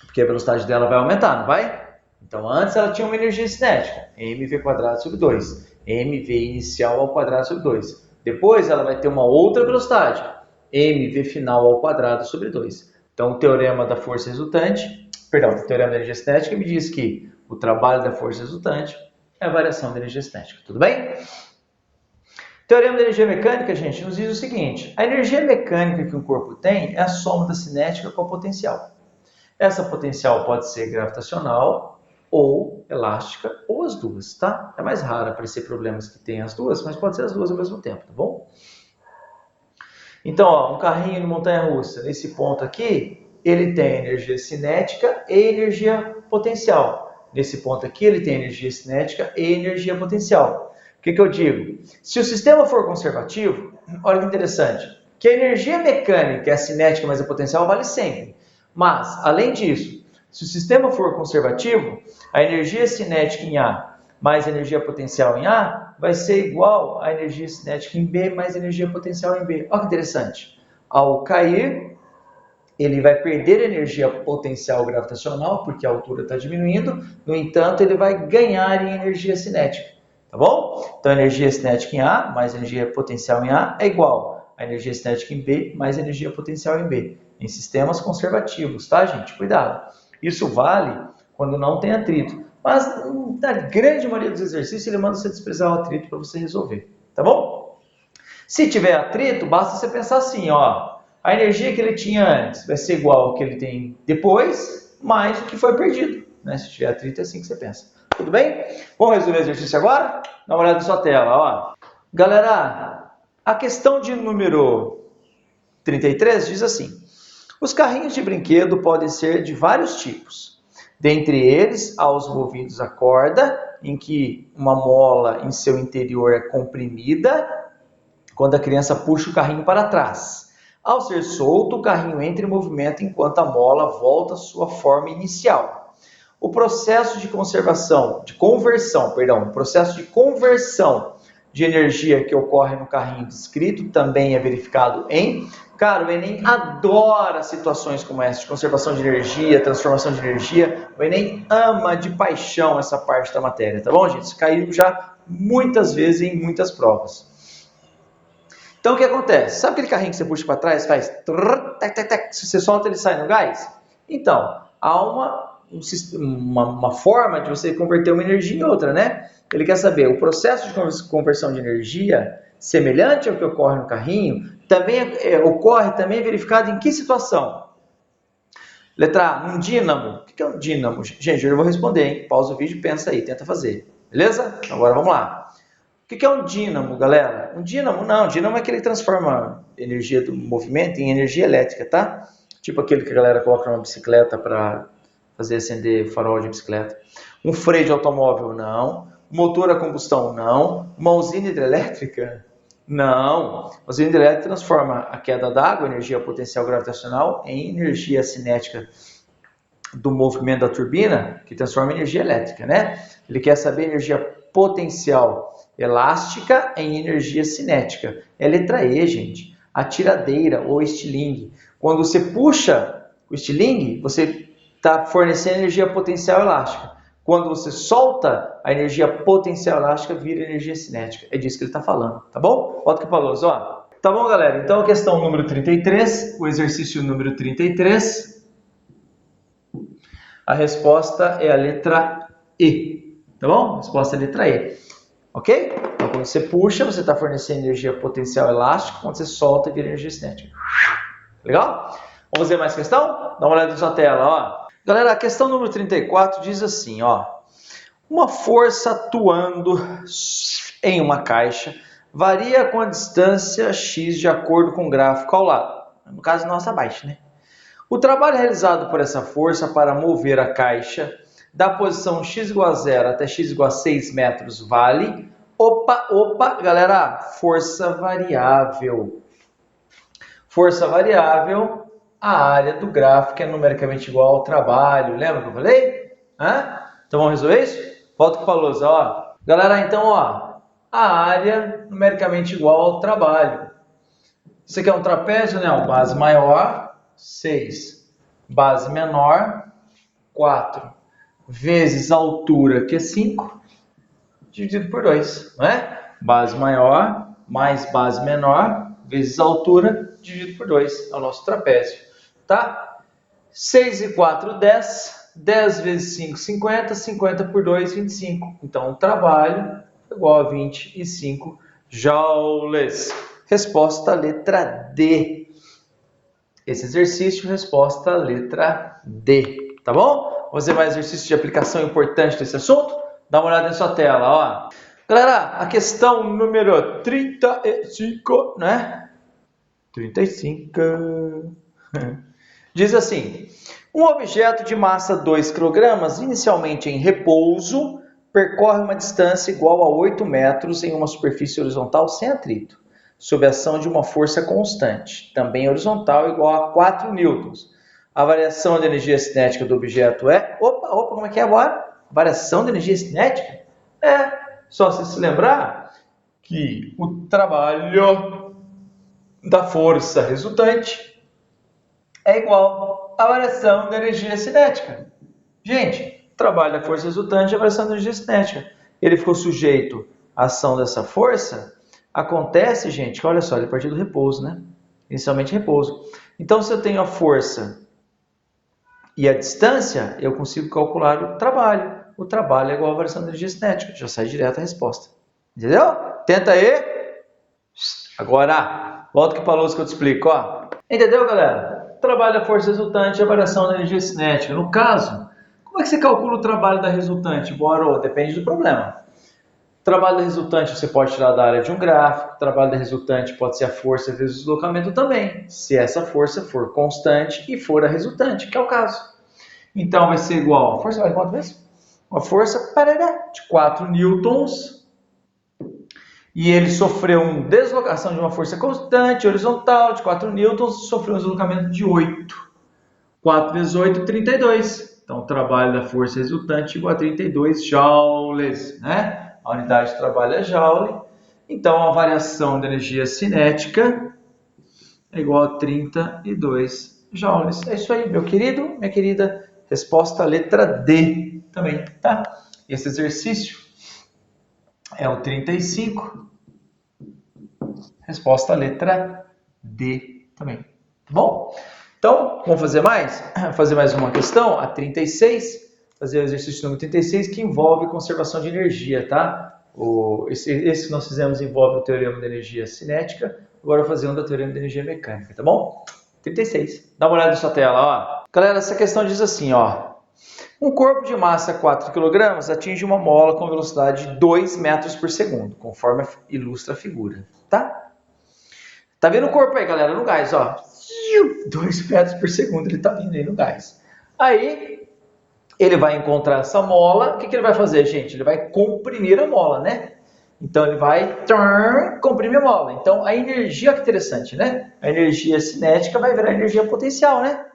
Porque a velocidade dela vai aumentar, não vai? Então antes ela tinha uma energia cinética, mv² sobre 2. mv inicial ao quadrado sobre 2. Depois ela vai ter uma outra velocidade, mv final ao quadrado sobre 2. Então o teorema da força resultante, o teorema da energia cinética me diz que o trabalho da força resultante é a variação da energia cinética. Tudo bem? O teorema da energia mecânica, gente, nos diz o seguinte: a energia mecânica que um corpo tem é a soma da cinética com a potencial. Essa potencial pode ser gravitacional ou elástica, ou as duas, tá? É mais raro aparecer problemas que tem as duas, mas pode ser as duas ao mesmo tempo, tá bom? Então, ó, um carrinho de montanha-russa, nesse ponto aqui, ele tem energia cinética e energia potencial. Nesse ponto aqui, ele tem energia cinética e energia potencial. O que eu digo? Se o sistema for conservativo, olha que interessante, que a energia mecânica é a cinética, mas a potencial vale sempre. Mas, além disso, se o sistema for conservativo, a energia cinética em A mais energia potencial em A vai ser igual à energia cinética em B mais energia potencial em B. Olha que interessante. Ao cair, ele vai perder energia potencial gravitacional, porque a altura está diminuindo. No entanto, ele vai ganhar em energia cinética. Tá bom? Então, energia cinética em A mais energia potencial em A é igual a energia cinética em B mais energia potencial em B. Em sistemas conservativos, tá, gente? Cuidado. Isso vale quando não tem atrito. Mas, na grande maioria dos exercícios, ele manda você desprezar o atrito para você resolver. Tá bom? Se tiver atrito, basta você pensar assim, ó. A energia que ele tinha antes vai ser igual ao que ele tem depois, mais o que foi perdido. Né? Se tiver atrito, é assim que você pensa. Tudo bem? Vamos resolver o exercício agora? Dá uma olhada na sua tela, ó. Galera, a questão de número 33 diz assim: os carrinhos de brinquedo podem ser de vários tipos. Dentre eles, há os movidos a corda, em que uma mola em seu interior é comprimida quando a criança puxa o carrinho para trás. Ao ser solto, o carrinho entra em movimento enquanto a mola volta à sua forma inicial. O processo de conversão de energia que ocorre no carrinho descrito também é verificado em... Cara, o Enem adora situações como essa, de conservação de energia, transformação de energia. O Enem ama de paixão essa parte da matéria, tá bom, gente? Isso caiu já muitas vezes em muitas provas. Então, o que acontece? Sabe aquele carrinho que você puxa para trás, faz... Se você solta, ele sai no gás? Então, há uma forma de você converter uma energia em outra, né? Ele quer saber, o processo de conversão de energia, semelhante ao que ocorre no carrinho, ocorre também verificado em que situação? Letra A, um dínamo. O que é um dínamo? Gente, eu já vou responder, hein? Pausa o vídeo e pensa aí, tenta fazer. Beleza? Agora vamos lá. O que é um dínamo, galera? Um dínamo é aquele que transforma energia do movimento em energia elétrica, tá? tipo aquele que a galera coloca numa bicicleta para fazer acender o farol de bicicleta. Um freio de automóvel, não. Motor a combustão, não. Uma usina hidrelétrica, não. A usina hidrelétrica transforma a queda d'água, energia potencial gravitacional, em energia cinética do movimento da turbina, que transforma em energia elétrica, né? Ele quer saber energia potencial elástica em energia cinética. É letra E, gente. A tiradeira ou estilingue. Quando você puxa o estilingue, você está fornecendo energia potencial elástica. Quando você solta, a energia potencial elástica vira energia cinética. É disso que ele está falando, tá bom? Volta aqui para a luz, ó. Tá bom, galera? Então, a questão número 33, o exercício número 33, a resposta é a letra E, tá bom? A resposta é a letra E, ok? Então, quando você puxa, você está fornecendo energia potencial elástica, quando você solta, vira energia cinética. Legal? Vamos ver mais questão? Dá uma olhada na sua tela, ó. Galera, a questão número 34 diz assim, ó. Uma força atuando em uma caixa varia com a distância x de acordo com o gráfico ao lado. No caso, nossa abaixo, né? O trabalho realizado por essa força para mover a caixa da posição x igual a 0 até x igual a 6 metros vale... Opa, galera, força variável. Força variável... A área do gráfico é numericamente igual ao trabalho. Lembra que eu falei? Então vamos resolver isso? Volta com a lousa, ó. Galera, então, ó. A área numericamente igual ao trabalho. Isso aqui é um trapézio, né? Base maior, 6. Base menor, 4. Vezes a altura, que é 5. Dividido por 2, não é? Base maior mais base menor, vezes a altura, dividido por 2. É o nosso trapézio. Tá? 6 e 4, 10. 10 vezes 5, 50. 50 por 2, 25. Então, o trabalho é igual a 25 joules. Resposta letra D. Esse exercício, resposta letra D. Tá bom? Vamos ver mais exercício de aplicação importante desse assunto? Dá uma olhada na sua tela, ó. Galera, a questão número 35, né? 35... Diz assim, um objeto de massa 2 kg, inicialmente em repouso, percorre uma distância igual a 8 metros em uma superfície horizontal sem atrito, sob a ação de uma força constante, também horizontal, igual a 4 newtons. A variação de energia cinética do objeto é... Opa, como é que é agora? Variação de energia cinética? Só você se lembrar que o trabalho da força resultante é igual à variação da energia cinética. Gente, o trabalho da força resultante é a variação da energia cinética. Ele ficou sujeito à ação dessa força. Acontece, gente, que olha só, ele é a partir do repouso, né? Inicialmente repouso. Então, se eu tenho a força e a distância, eu consigo calcular o trabalho. O trabalho é igual à variação da energia cinética. Já sai direto a resposta. Entendeu? Tenta aí. Agora, volta aqui para a luz que eu te explico, ó. Entendeu, galera? Trabalho da força resultante é a variação da energia cinética. No caso, como é que você calcula o trabalho da resultante? Bora, depende do problema. O trabalho da resultante você pode tirar da área de um gráfico. O trabalho da resultante pode ser a força vezes o deslocamento também, se essa força for constante e for a resultante, que é o caso. Então, vai ser igual, a força vai quanto mesmo? Uma força de 4 newtons. E ele sofreu uma deslocação de uma força constante, horizontal, de 4 newtons, sofreu um deslocamento de 8. 4 vezes 8, 32. Então, o trabalho da força resultante é igual a 32 joules, né? A unidade de trabalho é joule. Então, a variação da energia cinética é igual a 32 joules. É isso aí, meu querido, minha querida. Resposta letra D também, tá? Esse exercício é o 35. Resposta letra D também. Tá bom? Então, vamos fazer mais? Fazer mais uma questão, a 36. Fazer o exercício número 36, que envolve conservação de energia, tá? Esse que nós fizemos envolve o teorema da energia cinética. Agora eu vou fazer um da teorema da energia mecânica, tá bom? 36. Dá uma olhada na sua tela, ó. Galera, essa questão diz assim, ó. Um corpo de massa 4 kg atinge uma mola com velocidade de 2 metros por segundo, conforme ilustra a figura, tá? Tá vendo o corpo aí, galera, no gás, ó. 2 metros por segundo ele está vindo aí no gás. Aí ele vai encontrar essa mola. O que ele vai fazer, gente? Ele vai comprimir a mola, né? Então ele vai comprimir a mola. Então a energia, que interessante, né? A energia cinética vai virar energia potencial, né?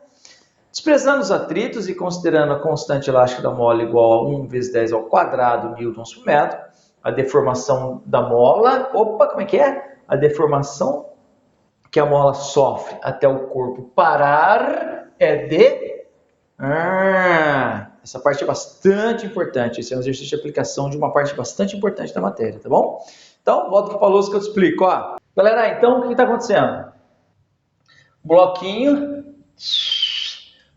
Desprezando os atritos e considerando a constante elástica da mola igual a 1 vezes 10 ao quadrado newtons por metro, a deformação da mola, como é que é? A deformação que a mola sofre até o corpo parar é de... essa parte é bastante importante. Esse é um exercício de aplicação de uma parte bastante importante da matéria, tá bom? Então, volta aqui para a lousa que eu te explico. Ó. Galera, então o que está acontecendo? Bloquinho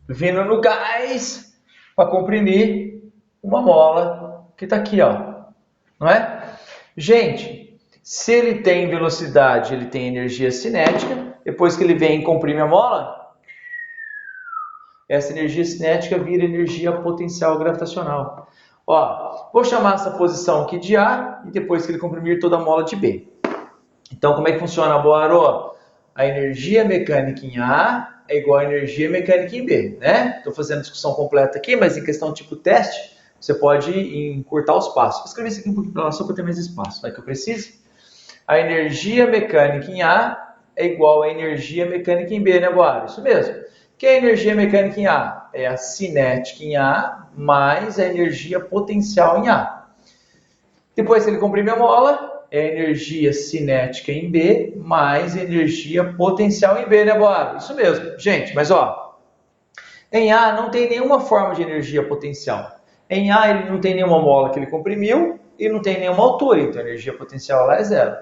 vindo no gás para comprimir uma mola que está aqui, ó. Não é? Gente, se ele tem velocidade, ele tem energia cinética. Depois que ele vem e comprime a mola, essa energia cinética vira energia potencial gravitacional. Ó, vou chamar essa posição aqui de A e depois que ele comprimir toda a mola de B. Então, como é que funciona, Boaro? A energia mecânica em A é igual a energia mecânica em B, né? Estou fazendo discussão completa aqui, mas em questão tipo teste, você pode encurtar os passos. Vou escrever isso aqui um pouquinho para lá só para ter mais espaço, vai que eu precise. A energia mecânica em A é igual a energia mecânica em B, né, Boaro? Isso mesmo. O que é a energia mecânica em A? É a cinética em A mais a energia potencial em A. Depois, se ele comprime a mola, é energia cinética em B mais energia potencial em B, né, Boaro? Isso mesmo. Gente, mas ó, em A não tem nenhuma forma de energia potencial. Em A ele não tem nenhuma mola que ele comprimiu e não tem nenhuma altura, então a energia potencial lá é zero.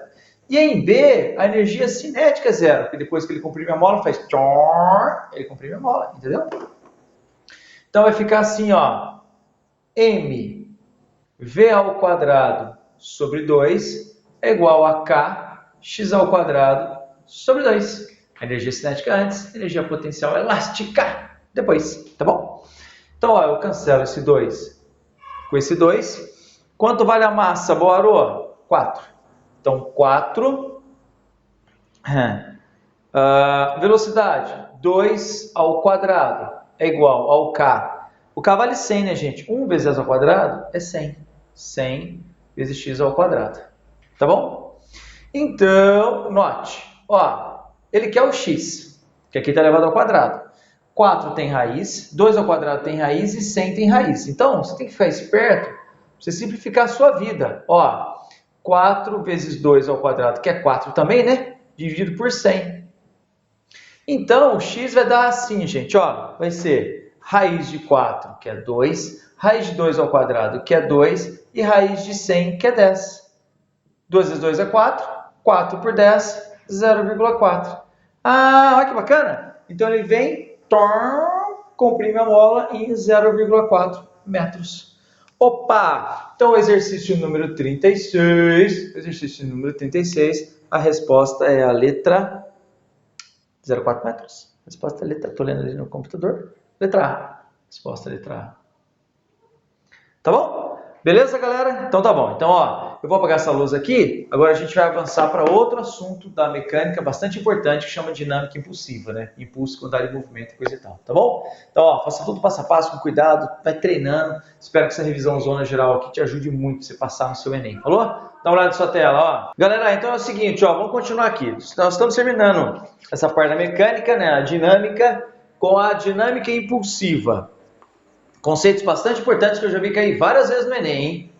E em B, a energia cinética é zero, porque depois que ele comprime a mola, faz ele comprime a mola, entendeu? Então vai ficar assim, ó, mv ao quadrado sobre 2 é igual a k x ao quadrado sobre 2. A energia cinética antes, energia potencial elástica depois, tá bom? Então, ó, eu cancelo esse 2 com esse 2. Quanto vale a massa, Boaro? 4. Então, 4. Velocidade, 2 ao quadrado é igual ao k. O k vale 100, né, gente? 1 vezes 10 ao quadrado é 100. 100 vezes x ao quadrado. Tá bom? Então, note. Ó, ele quer o x, que aqui está elevado ao quadrado. 4 tem raiz, 2 ao quadrado tem raiz e 100 tem raiz. Então, você tem que ficar esperto para você simplificar a sua vida. Ó, 4 vezes 2 ao quadrado, que é 4 também, né? Dividido por 100. Então, o x vai dar assim, gente. Ó, vai ser raiz de 4, que é 2, raiz de 2 ao quadrado, que é 2, e raiz de 100, que é 10. 2 vezes 2 é 4, 4 por 10, 0,4. Ah, olha que bacana! Então ele vem, comprime a mola em 0,4 metros. Opa! Então exercício número 36, a resposta é a letra 0,4 metros. Resposta é a letra, estou lendo ali no computador, letra A. Resposta é a letra A. Tá bom? Beleza, galera? Então tá bom. Então, ó, eu vou apagar essa luz aqui. Agora a gente vai avançar para outro assunto da mecânica bastante importante que chama dinâmica impulsiva, né? Impulso, quantidade de movimento e coisa e tal. Tá bom? Então, ó, faça tudo passo a passo, com cuidado, vai treinando. Espero que essa revisão zona geral aqui te ajude muito para você passar no seu Enem. Falou? Dá uma olhada na sua tela, ó. Galera, então é o seguinte, ó, vamos continuar aqui. Nós estamos terminando essa parte da mecânica, né? A dinâmica com a dinâmica impulsiva. Conceitos bastante importantes que eu já vi cair várias vezes no Enem, hein?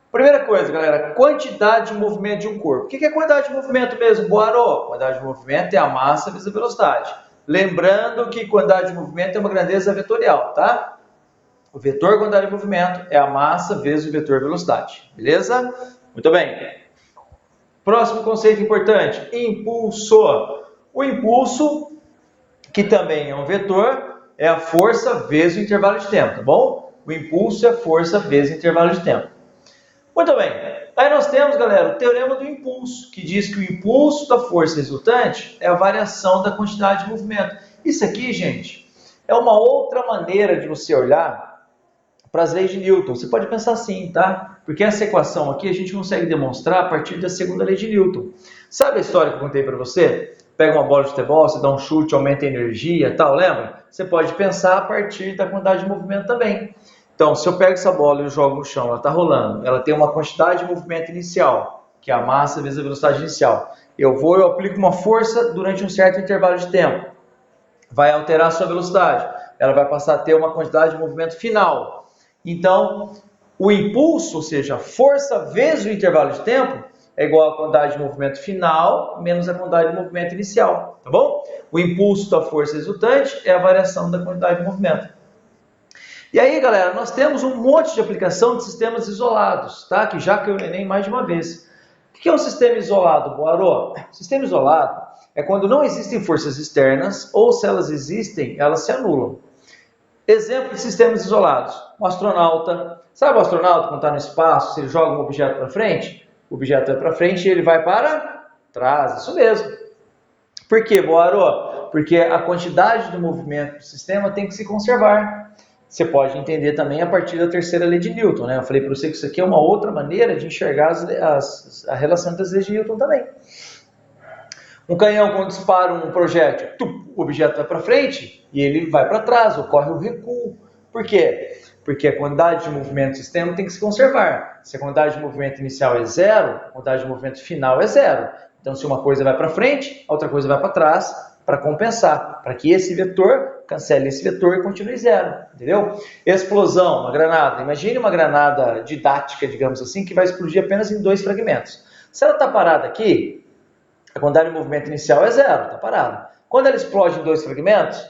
Primeira coisa, galera, quantidade de movimento de um corpo. O que é quantidade de movimento mesmo, Boaro? Quantidade de movimento é a massa vezes a velocidade. Lembrando que quantidade de movimento é uma grandeza vetorial, tá? O vetor quantidade de movimento é a massa vezes o vetor velocidade. Beleza? Muito bem. Próximo conceito importante, impulso. O impulso, que também é um vetor, é a força vezes o intervalo de tempo, tá bom? O impulso é a força vezes o intervalo de tempo. Muito bem. Aí nós temos, galera, o teorema do impulso, que diz que o impulso da força resultante é a variação da quantidade de movimento. Isso aqui, gente, é uma outra maneira de você olhar para as leis de Newton. Você pode pensar assim, tá? Porque essa equação aqui a gente consegue demonstrar a partir da segunda lei de Newton. Sabe a história que eu contei para você? pega uma bola de futebol, você dá um chute, aumenta a energia, tal, lembra? Você pode pensar a partir da quantidade de movimento também. Então, se eu pego essa bola e eu jogo no chão, ela está rolando, ela tem uma quantidade de movimento inicial, que é a massa vezes a velocidade inicial. Eu aplico uma força durante um certo intervalo de tempo. Vai alterar a sua velocidade. Ela vai passar a ter uma quantidade de movimento final. Então, o impulso, ou seja, a força vezes o intervalo de tempo, é igual à quantidade de movimento final menos a quantidade de movimento inicial, tá bom? O impulso da força resultante é a variação da quantidade de movimento. E aí, galera, nós temos um monte de aplicação de sistemas isolados, tá? Que já caiu no Enem mais de uma vez. O que é um sistema isolado, Boarô? Sistema isolado é quando não existem forças externas ou, se elas existem, elas se anulam. Exemplo de sistemas isolados. Um astronauta. Sabe o astronauta quando está no espaço, se ele joga um objeto para frente? O objeto vai para frente e ele vai para trás. Isso mesmo. Por quê, Boarô? Porque a quantidade do movimento do sistema tem que se conservar. Você pode entender também a partir da terceira lei de Newton, né? Eu falei para você que isso aqui é uma outra maneira de enxergar a relação das leis de Newton também. Um canhão, quando dispara um projétil, o objeto vai para frente e ele vai para trás, ocorre o recuo. Por quê? Porque a quantidade de movimento do sistema tem que se conservar. Se a quantidade de movimento inicial é zero, a quantidade de movimento final é zero. Então, se uma coisa vai para frente, a outra coisa vai para trás, para compensar, para que esse vetor cancele esse vetor e continue zero, entendeu? Explosão, uma granada. Imagine uma granada didática, digamos assim, que vai explodir apenas em 2 fragmentos. Se ela está parada aqui, a quantidade de movimento inicial é zero, está parada. Quando ela explode em 2 fragmentos,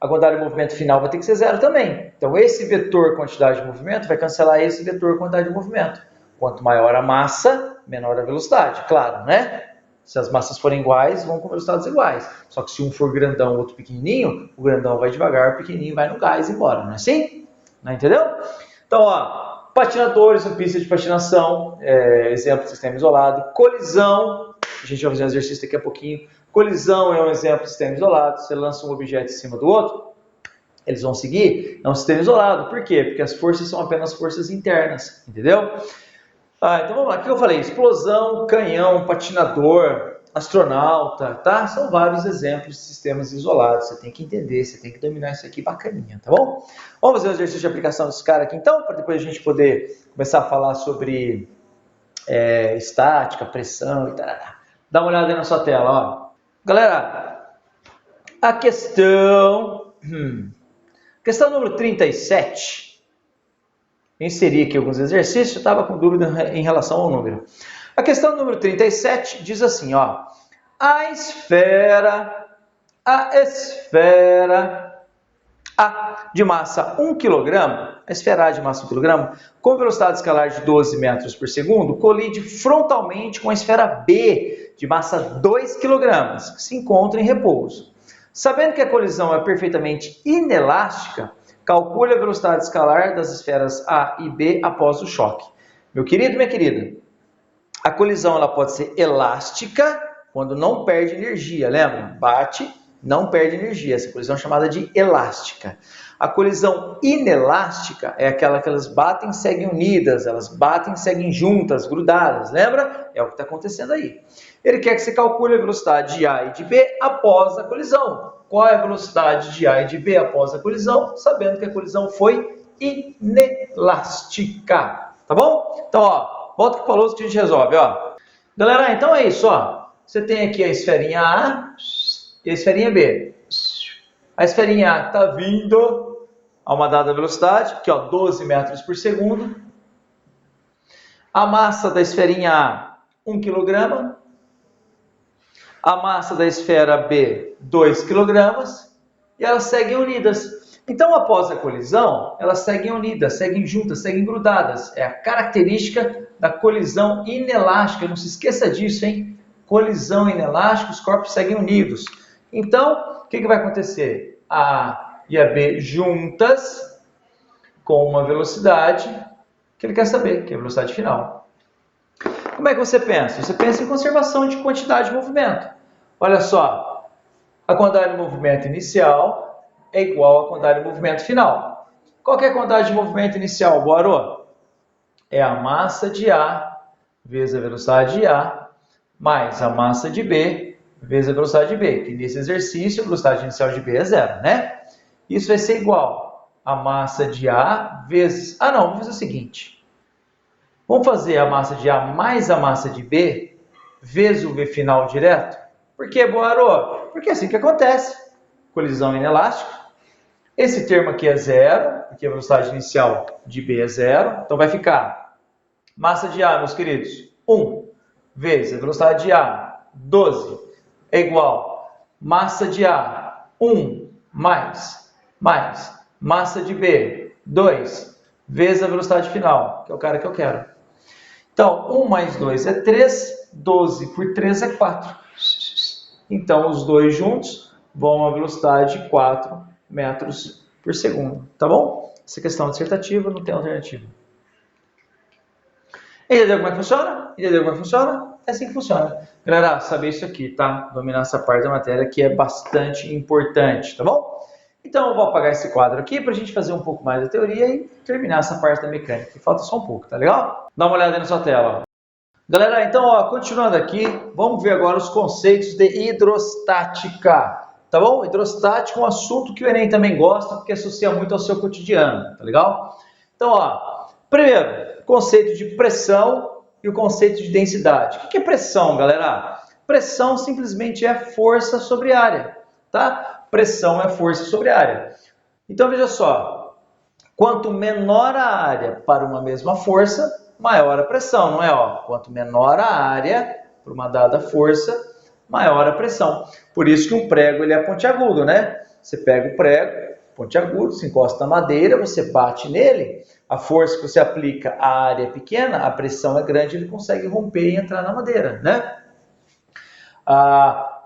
a quantidade de movimento final vai ter que ser zero também. Então, esse vetor quantidade de movimento vai cancelar esse vetor quantidade de movimento. Quanto maior a massa, menor a velocidade, claro, né? Se as massas forem iguais, vão com velocidades iguais. Só que se um for grandão e o outro pequenininho, o grandão vai devagar, o pequenininho vai no gás embora, não é assim? Não entendeu? Então, ó, patinadores em pista de patinação, exemplo de sistema isolado. Colisão, a gente vai fazer um exercício daqui a pouquinho. Colisão é um exemplo de sistema isolado. Você lança um objeto em cima do outro, eles vão seguir. É um sistema isolado. Por quê? Porque as forças são apenas forças internas, entendeu? Então vamos lá, o que eu falei? Explosão, canhão, patinador, astronauta, tá? São vários exemplos de sistemas isolados. Você tem que entender, você tem que dominar isso aqui bacaninha, tá bom? Vamos fazer um exercício de aplicação desse cara aqui então, para depois a gente poder começar a falar sobre estática, pressão e tal. Dá uma olhada aí na sua tela, ó. Galera, a questão número 37. Inseri aqui alguns exercícios, eu estava com dúvida em relação ao número. A questão número 37 diz assim, ó. A esfera A de massa 1 kg, a esfera A de massa 1 kg, com velocidade escalar de 12 metros por segundo, colide frontalmente com a esfera B de massa 2 kg, que se encontra em repouso. Sabendo que a colisão é perfeitamente inelástica, calcule a velocidade escalar das esferas A e B após o choque. Meu querido, minha querida, a colisão ela pode ser elástica quando não perde energia, lembra? Bate, não perde energia. Essa colisão é chamada de elástica. A colisão inelástica é aquela que elas batem e seguem unidas, elas batem e seguem juntas, grudadas, lembra? É o que está acontecendo aí. Ele quer que você calcule a velocidade de A e de B após a colisão. Qual é a velocidade de A e de B após a colisão? Sabendo que a colisão foi inelástica. Tá bom? Então, ó, volta que falou que a gente resolve, ó. Galera, então é isso, ó. Você tem aqui a esferinha A e a esferinha B. A esferinha A está vindo a uma dada velocidade, que é 12 metros por segundo. A massa da esferinha A, 1 kg. A massa da esfera B, 2 kg. E elas seguem unidas. Então, após a colisão, elas seguem unidas, seguem juntas, seguem grudadas. É a característica da colisão inelástica. Não se esqueça disso, hein? Colisão inelástica, os corpos seguem unidos. Então, o que vai acontecer? A A e a B juntas com uma velocidade que ele quer saber, que é a velocidade final. Como é que você pensa? Você pensa em conservação de quantidade de movimento. Olha só, a quantidade de movimento inicial é igual à quantidade de movimento final. Qual que é a quantidade de movimento inicial, Boarô? É a massa de A vezes a velocidade de A mais a massa de B vezes a velocidade de B, que nesse exercício a velocidade inicial de B é zero, né? Isso vai ser igual a massa de A vezes... Ah, não, vamos fazer o seguinte. Vamos fazer a massa de A mais a massa de B vezes o V final direto? Por que, Boaro? Porque é assim que acontece. Colisão inelástico. Esse termo aqui é zero, porque a velocidade inicial de B é zero. Então vai ficar massa de A, meus queridos, 1 vezes a velocidade de A, 12, é igual massa de A, 1 mais massa de B, 2, vezes a velocidade final, que é o cara que eu quero. Então, 1 mais 2 é 3, 12 por 3 é 4. Então, os dois juntos vão a velocidade de 4 metros por segundo, tá bom? Essa questão dissertativa não tem alternativa. Entendeu como é que funciona? Entendeu como é que funciona? É assim que funciona. Galera, saber isso aqui, tá? Dominar essa parte da matéria que é bastante importante, tá bom? Então, eu vou apagar esse quadro aqui para a gente fazer um pouco mais da teoria e terminar essa parte da mecânica, que falta só um pouco, tá legal? Dá uma olhada aí na sua tela. Galera, então, ó, continuando aqui, vamos ver agora os conceitos de hidrostática, tá bom? Hidrostática é um assunto que o Enem também gosta, porque associa muito ao seu cotidiano, tá legal? Então, ó, primeiro, conceito de pressão e o conceito de densidade. O que é pressão, galera? Pressão simplesmente é força sobre área, tá? Pressão é força sobre área. Então, veja só, quanto menor a área para uma mesma força, maior a pressão, não é? Ó, quanto menor a área para uma dada força, maior a pressão. Por isso que um prego ele é pontiagudo, né? Você pega o prego, pontiagudo, se encosta na madeira, você bate nele, a força que você aplica à área é pequena, a pressão é grande, ele consegue romper e entrar na madeira, né?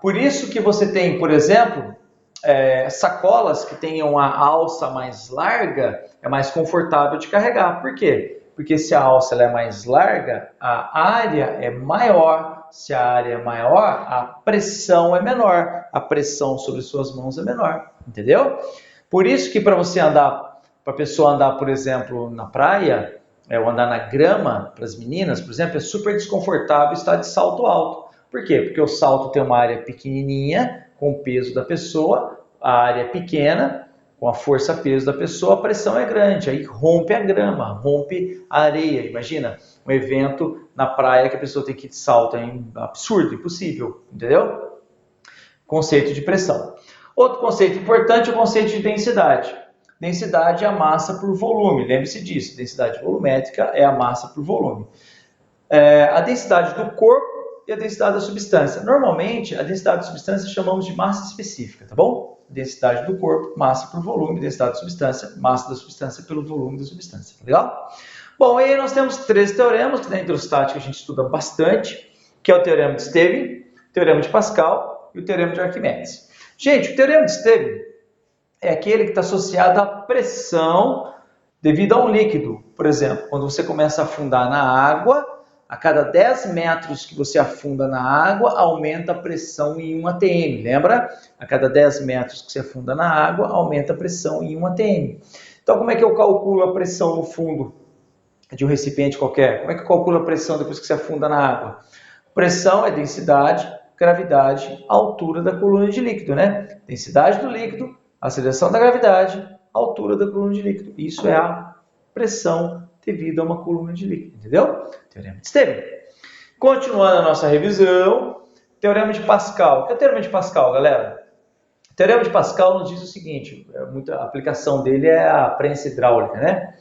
Por isso que você tem, por exemplo, sacolas que tenham a alça mais larga, é mais confortável de carregar. Por quê? Porque se a alça ela é mais larga, a área é maior. Se a área é maior, a pressão é menor. A pressão sobre suas mãos é menor, entendeu? Por isso que para você andar, para a pessoa andar, por exemplo, na praia, ou andar na grama, para as meninas, por exemplo, é super desconfortável estar de salto alto. Por quê? Porque o salto tem uma área pequenininha, com o peso da pessoa, a área é pequena, com a força-peso da pessoa, a pressão é grande, aí rompe a grama, rompe a areia. Imagina um evento na praia que a pessoa tem que ir de salto, é absurdo, impossível, entendeu? Conceito de pressão. Outro conceito importante é o conceito de densidade. Densidade é a massa por volume, lembre-se disso, densidade volumétrica é a massa por volume. A densidade do corpo e a densidade da substância. Normalmente, a densidade da substância chamamos de massa específica, tá bom? Densidade do corpo, massa por volume, densidade da substância, massa da substância pelo volume da substância, tá legal? Bom, aí nós temos 3 teoremas que na hidrostática a gente estuda bastante, que é o teorema de Stevin, o teorema de Pascal e o teorema de Arquimedes. Gente, o teorema de Stevin é aquele que está associado à pressão devido a um líquido. Por exemplo, quando você começa a afundar na água, a cada 10 metros que você afunda na água, aumenta a pressão em 1 atm. Lembra? A cada 10 metros que você afunda na água, aumenta a pressão em 1 atm. Então, como é que eu calculo a pressão no fundo de um recipiente qualquer? Como é que eu calculo a pressão depois que você afunda na água? Pressão é densidade, gravidade, altura da coluna de líquido, né? Densidade do líquido, aceleração da gravidade, altura da coluna de líquido. Isso é a pressão devido a uma coluna de líquido, entendeu? Teorema de Stevin. Continuando a nossa revisão, teorema de Pascal. O que é o teorema de Pascal, galera? O teorema de Pascal nos diz o seguinte, a aplicação dele é a prensa hidráulica, né?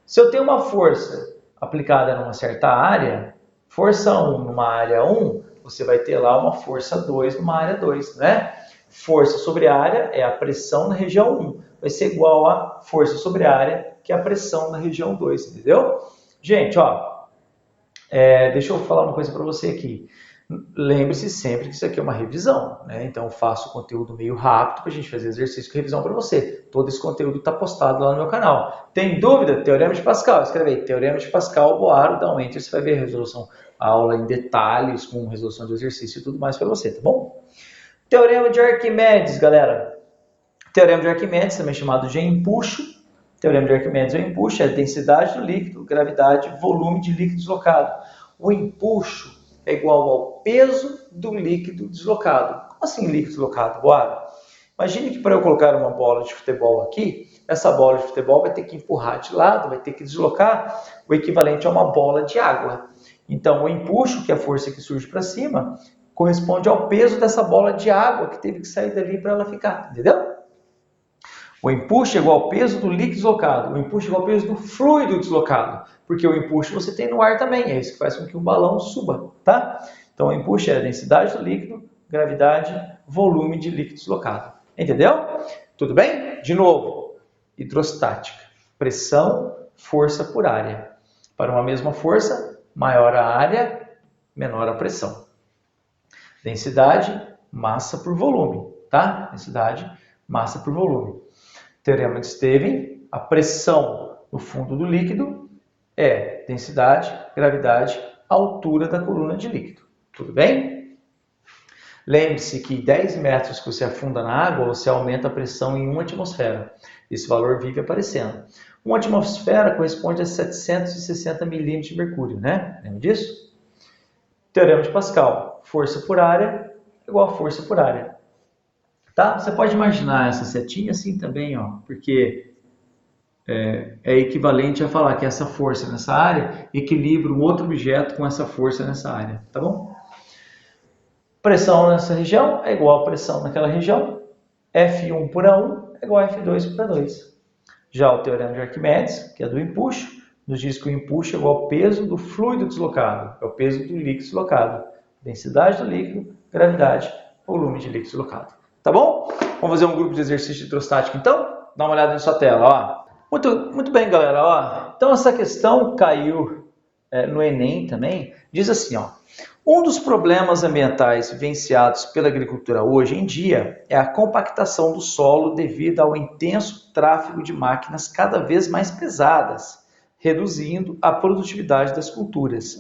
Se eu tenho uma força aplicada numa certa área, força 1 numa área 1, você vai ter lá uma força 2 numa área 2, né? Força sobre área é a pressão na região 1. Vai ser igual a força sobre área, que é a pressão na região 2, entendeu? Gente, ó, deixa eu falar uma coisa para você aqui. Lembre-se sempre que isso aqui é uma revisão, né? Então eu faço o conteúdo meio rápido para a gente fazer exercício com revisão para você. Todo esse conteúdo está postado lá no meu canal. Tem dúvida? Teorema de Pascal. Escreve aí, Teorema de Pascal, Boaro, dá um enter, você vai ver a resolução, a aula em detalhes, com resolução de exercício e tudo mais para você, tá bom? Teorema de Arquimedes, galera. Teorema de Arquimedes, também chamado de empuxo. Teorema de Arquimedes é o empuxo, é a densidade do líquido, gravidade, volume de líquido deslocado. O empuxo é igual ao peso do líquido deslocado. Como assim líquido deslocado, Boara? Imagine que para eu colocar uma bola de futebol aqui, essa bola de futebol vai ter que empurrar de lado, vai ter que deslocar o equivalente a uma bola de água. Então, o empuxo, que é a força que surge para cima, corresponde ao peso dessa bola de água que teve que sair dali para ela ficar, entendeu? O empuxo é igual ao peso do líquido deslocado, o empuxo é igual ao peso do fluido deslocado, porque o empuxo você tem no ar também, é isso que faz com que um balão suba, tá? Então, o empuxo é a densidade do líquido, gravidade, volume de líquido deslocado. Entendeu? Tudo bem? De novo, hidrostática, pressão, força por área. Para uma mesma força, maior a área, menor a pressão. Densidade, massa por volume, tá? Densidade, massa por volume. Teorema de Stevens, a pressão no fundo do líquido é densidade, gravidade, altura da coluna de líquido. Tudo bem? Lembre-se que 10 metros que você afunda na água, você aumenta a pressão em 1 atmosfera. Esse valor vive aparecendo. 1 atmosfera corresponde a 760 milímetros de mercúrio, né? Lembra disso? Teorema de Pascal. Força por área igual a força por área. Tá? Você pode imaginar essa setinha assim também, ó, porque é equivalente a falar que essa força nessa área equilibra um outro objeto com essa força nessa área. Tá bom? Pressão nessa região é igual a pressão naquela região. F1 por A1 é igual a F2 por A2. Já o teorema de Arquimedes, que é do empuxo, nos diz que o empuxo é igual ao peso do fluido deslocado, é o peso do líquido deslocado. Densidade do líquido, gravidade, volume de líquido deslocado. Tá bom? Vamos fazer um grupo de exercício de hidrostática então? Dá uma olhada na sua tela, ó. Muito bem, galera, ó. Então essa questão caiu no Enem também. Diz assim, ó. Um dos problemas ambientais vivenciados pela agricultura hoje em dia é a compactação do solo devido ao intenso tráfego de máquinas cada vez mais pesadas, reduzindo a produtividade das culturas.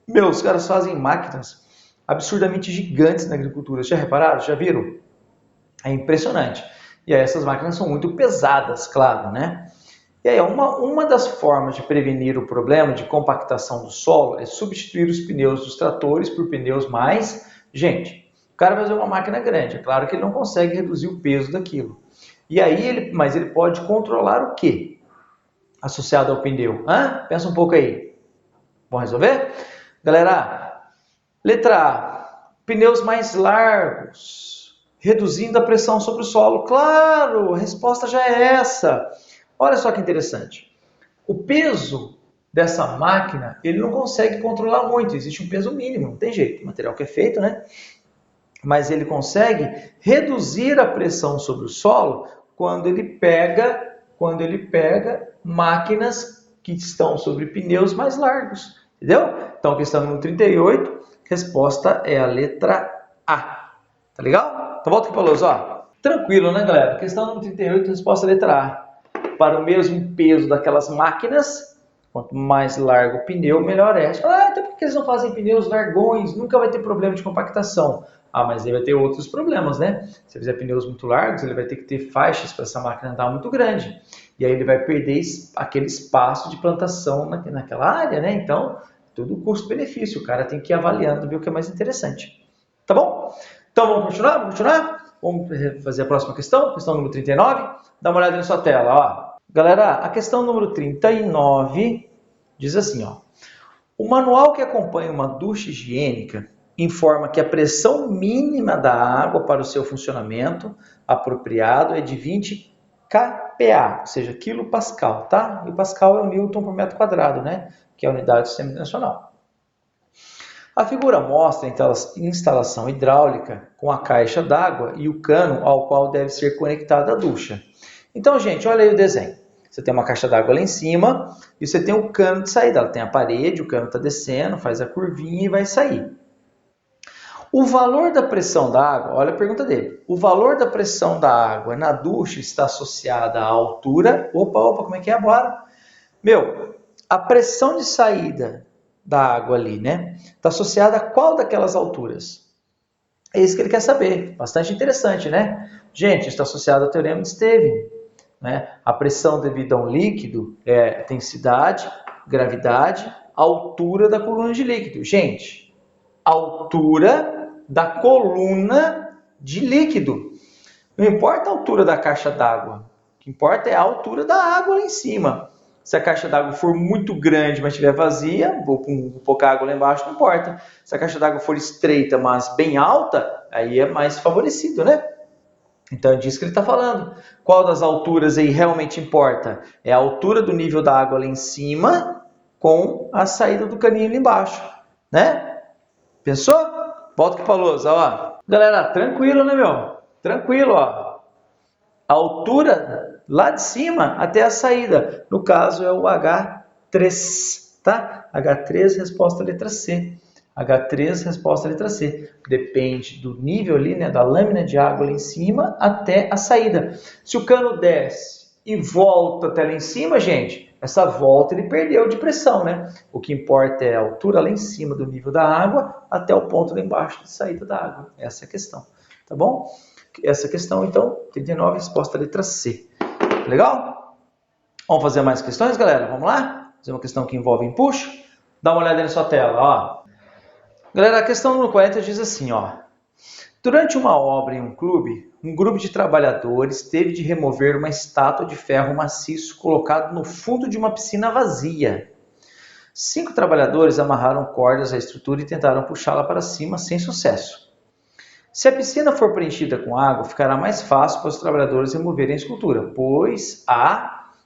Os caras fazem máquinas absurdamente gigantes na agricultura. Já repararam? Já viram? É impressionante. E aí essas máquinas são muito pesadas, claro, né? E aí, uma das formas de prevenir o problema de compactação do solo é substituir os pneus dos tratores por pneus mais... Gente, o cara vai fazer uma máquina grande, é claro que ele não consegue reduzir o peso daquilo. E aí, mas ele pode controlar o quê? Associado ao pneu. Pensa um pouco aí. Vamos resolver? Galera, letra A. Pneus mais largos, reduzindo a pressão sobre o solo. Claro, a resposta já é essa. Olha só que interessante. O peso dessa máquina, ele não consegue controlar muito. Existe um peso mínimo, não tem jeito. O material que é feito, né? Mas ele consegue reduzir a pressão sobre o solo quando ele pega máquinas que estão sobre pneus mais largos. Entendeu? Então, questão número 38, resposta é a letra A. Tá legal? Então, volta aqui para a luz, ó. Tranquilo, né, galera? Questão número 38, resposta é a letra A. Para o mesmo peso daquelas máquinas, quanto mais largo o pneu, melhor é. Então por que eles não fazem pneus largões? Nunca vai ter problema de compactação. Mas aí vai ter outros problemas, né? Se fizer pneus muito largos, ele vai ter que ter faixas para essa máquina andar muito grande. E aí ele vai perder aquele espaço de plantação naquela área, né? Então, tudo custo-benefício. O cara tem que ir avaliando, ver o que é mais interessante. Tá bom? Então, vamos continuar? Vamos fazer a próxima questão, questão número 39. Dá uma olhada na sua tela, ó. Galera, a questão número 39 diz assim, ó. O manual que acompanha uma ducha higiênica informa que a pressão mínima da água para o seu funcionamento apropriado é de 20 kPa, ou seja, quilopascal, tá? E o pascal é o Newton por metro quadrado, né? Que é a unidade do sistema internacional. A figura mostra a instalação hidráulica com a caixa d'água e o cano ao qual deve ser conectada a ducha. Então, gente, olha aí o desenho. Você tem uma caixa d'água lá em cima e você tem o cano de saída. Ela tem a parede, o cano está descendo, faz a curvinha e vai sair. O valor da pressão da água, olha a pergunta dele. O valor da pressão da água na ducha está associada à altura. Opa, como é que é agora? A pressão de saída da água ali, né? Está associada a qual daquelas alturas? É isso que ele quer saber. Bastante interessante, né? Gente, está associado ao teorema de Stevens. Né? A pressão devida a um líquido é densidade, gravidade, altura da coluna de líquido. Gente, altura da coluna de líquido. Não importa a altura da caixa d'água, o que importa é a altura da água lá em cima. Se a caixa d'água for muito grande, mas estiver vazia, ou com pouca água lá embaixo, não importa. Se a caixa d'água for estreita, mas bem alta, aí é mais favorecido, né? Então é disso que ele está falando. Qual das alturas aí realmente importa? É a altura do nível da água lá em cima com a saída do caninho lá embaixo, né? Pensou? Volta aqui para a lousa, ó. Galera, tranquilo, né, meu? Tranquilo, ó. A altura lá de cima até a saída. No caso é o H3, tá? H3, resposta letra C. H3, resposta letra C. Depende do nível ali, né, da lâmina de água lá em cima até a saída. Se o cano desce e volta até lá em cima, gente, essa volta ele perdeu de pressão, né? O que importa é a altura lá em cima do nível da água até o ponto lá embaixo de saída da água. Essa é a questão, tá bom? Essa questão, então, 39, resposta letra C. Legal? Vamos fazer mais questões, galera? Vamos lá? Fazer uma questão que envolve empuxo? Dá uma olhada aí na sua tela, ó. Galera, a questão número 40 diz assim, ó. Durante uma obra em um clube, um grupo de trabalhadores teve de remover uma estátua de ferro maciço colocado no fundo de uma piscina vazia. 5 trabalhadores amarraram cordas à estrutura e tentaram puxá-la para cima sem sucesso. Se a piscina for preenchida com água, ficará mais fácil para os trabalhadores removerem a escultura, pois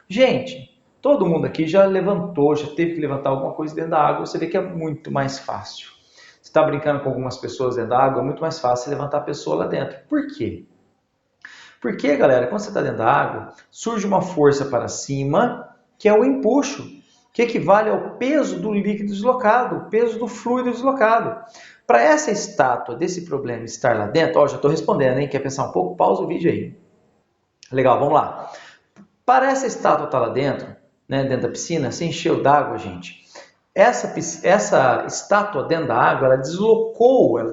gente, todo mundo aqui já levantou, já teve que levantar alguma coisa dentro da água, você vê que é muito mais fácil. Você está brincando com algumas pessoas dentro da água, é muito mais fácil levantar a pessoa lá dentro. Por quê? Porque, galera, quando você está dentro da água, surge uma força para cima, que é o empuxo, que equivale ao peso do líquido deslocado, o peso do fluido deslocado. Para essa estátua desse problema estar lá dentro, ó, já estou respondendo, hein? Quer pensar um pouco? Pausa o vídeo aí. Legal, vamos lá. Para essa estátua estar lá dentro, né, dentro da piscina, se encheu d'água, gente. Essa estátua dentro da água, ela deslocou, ela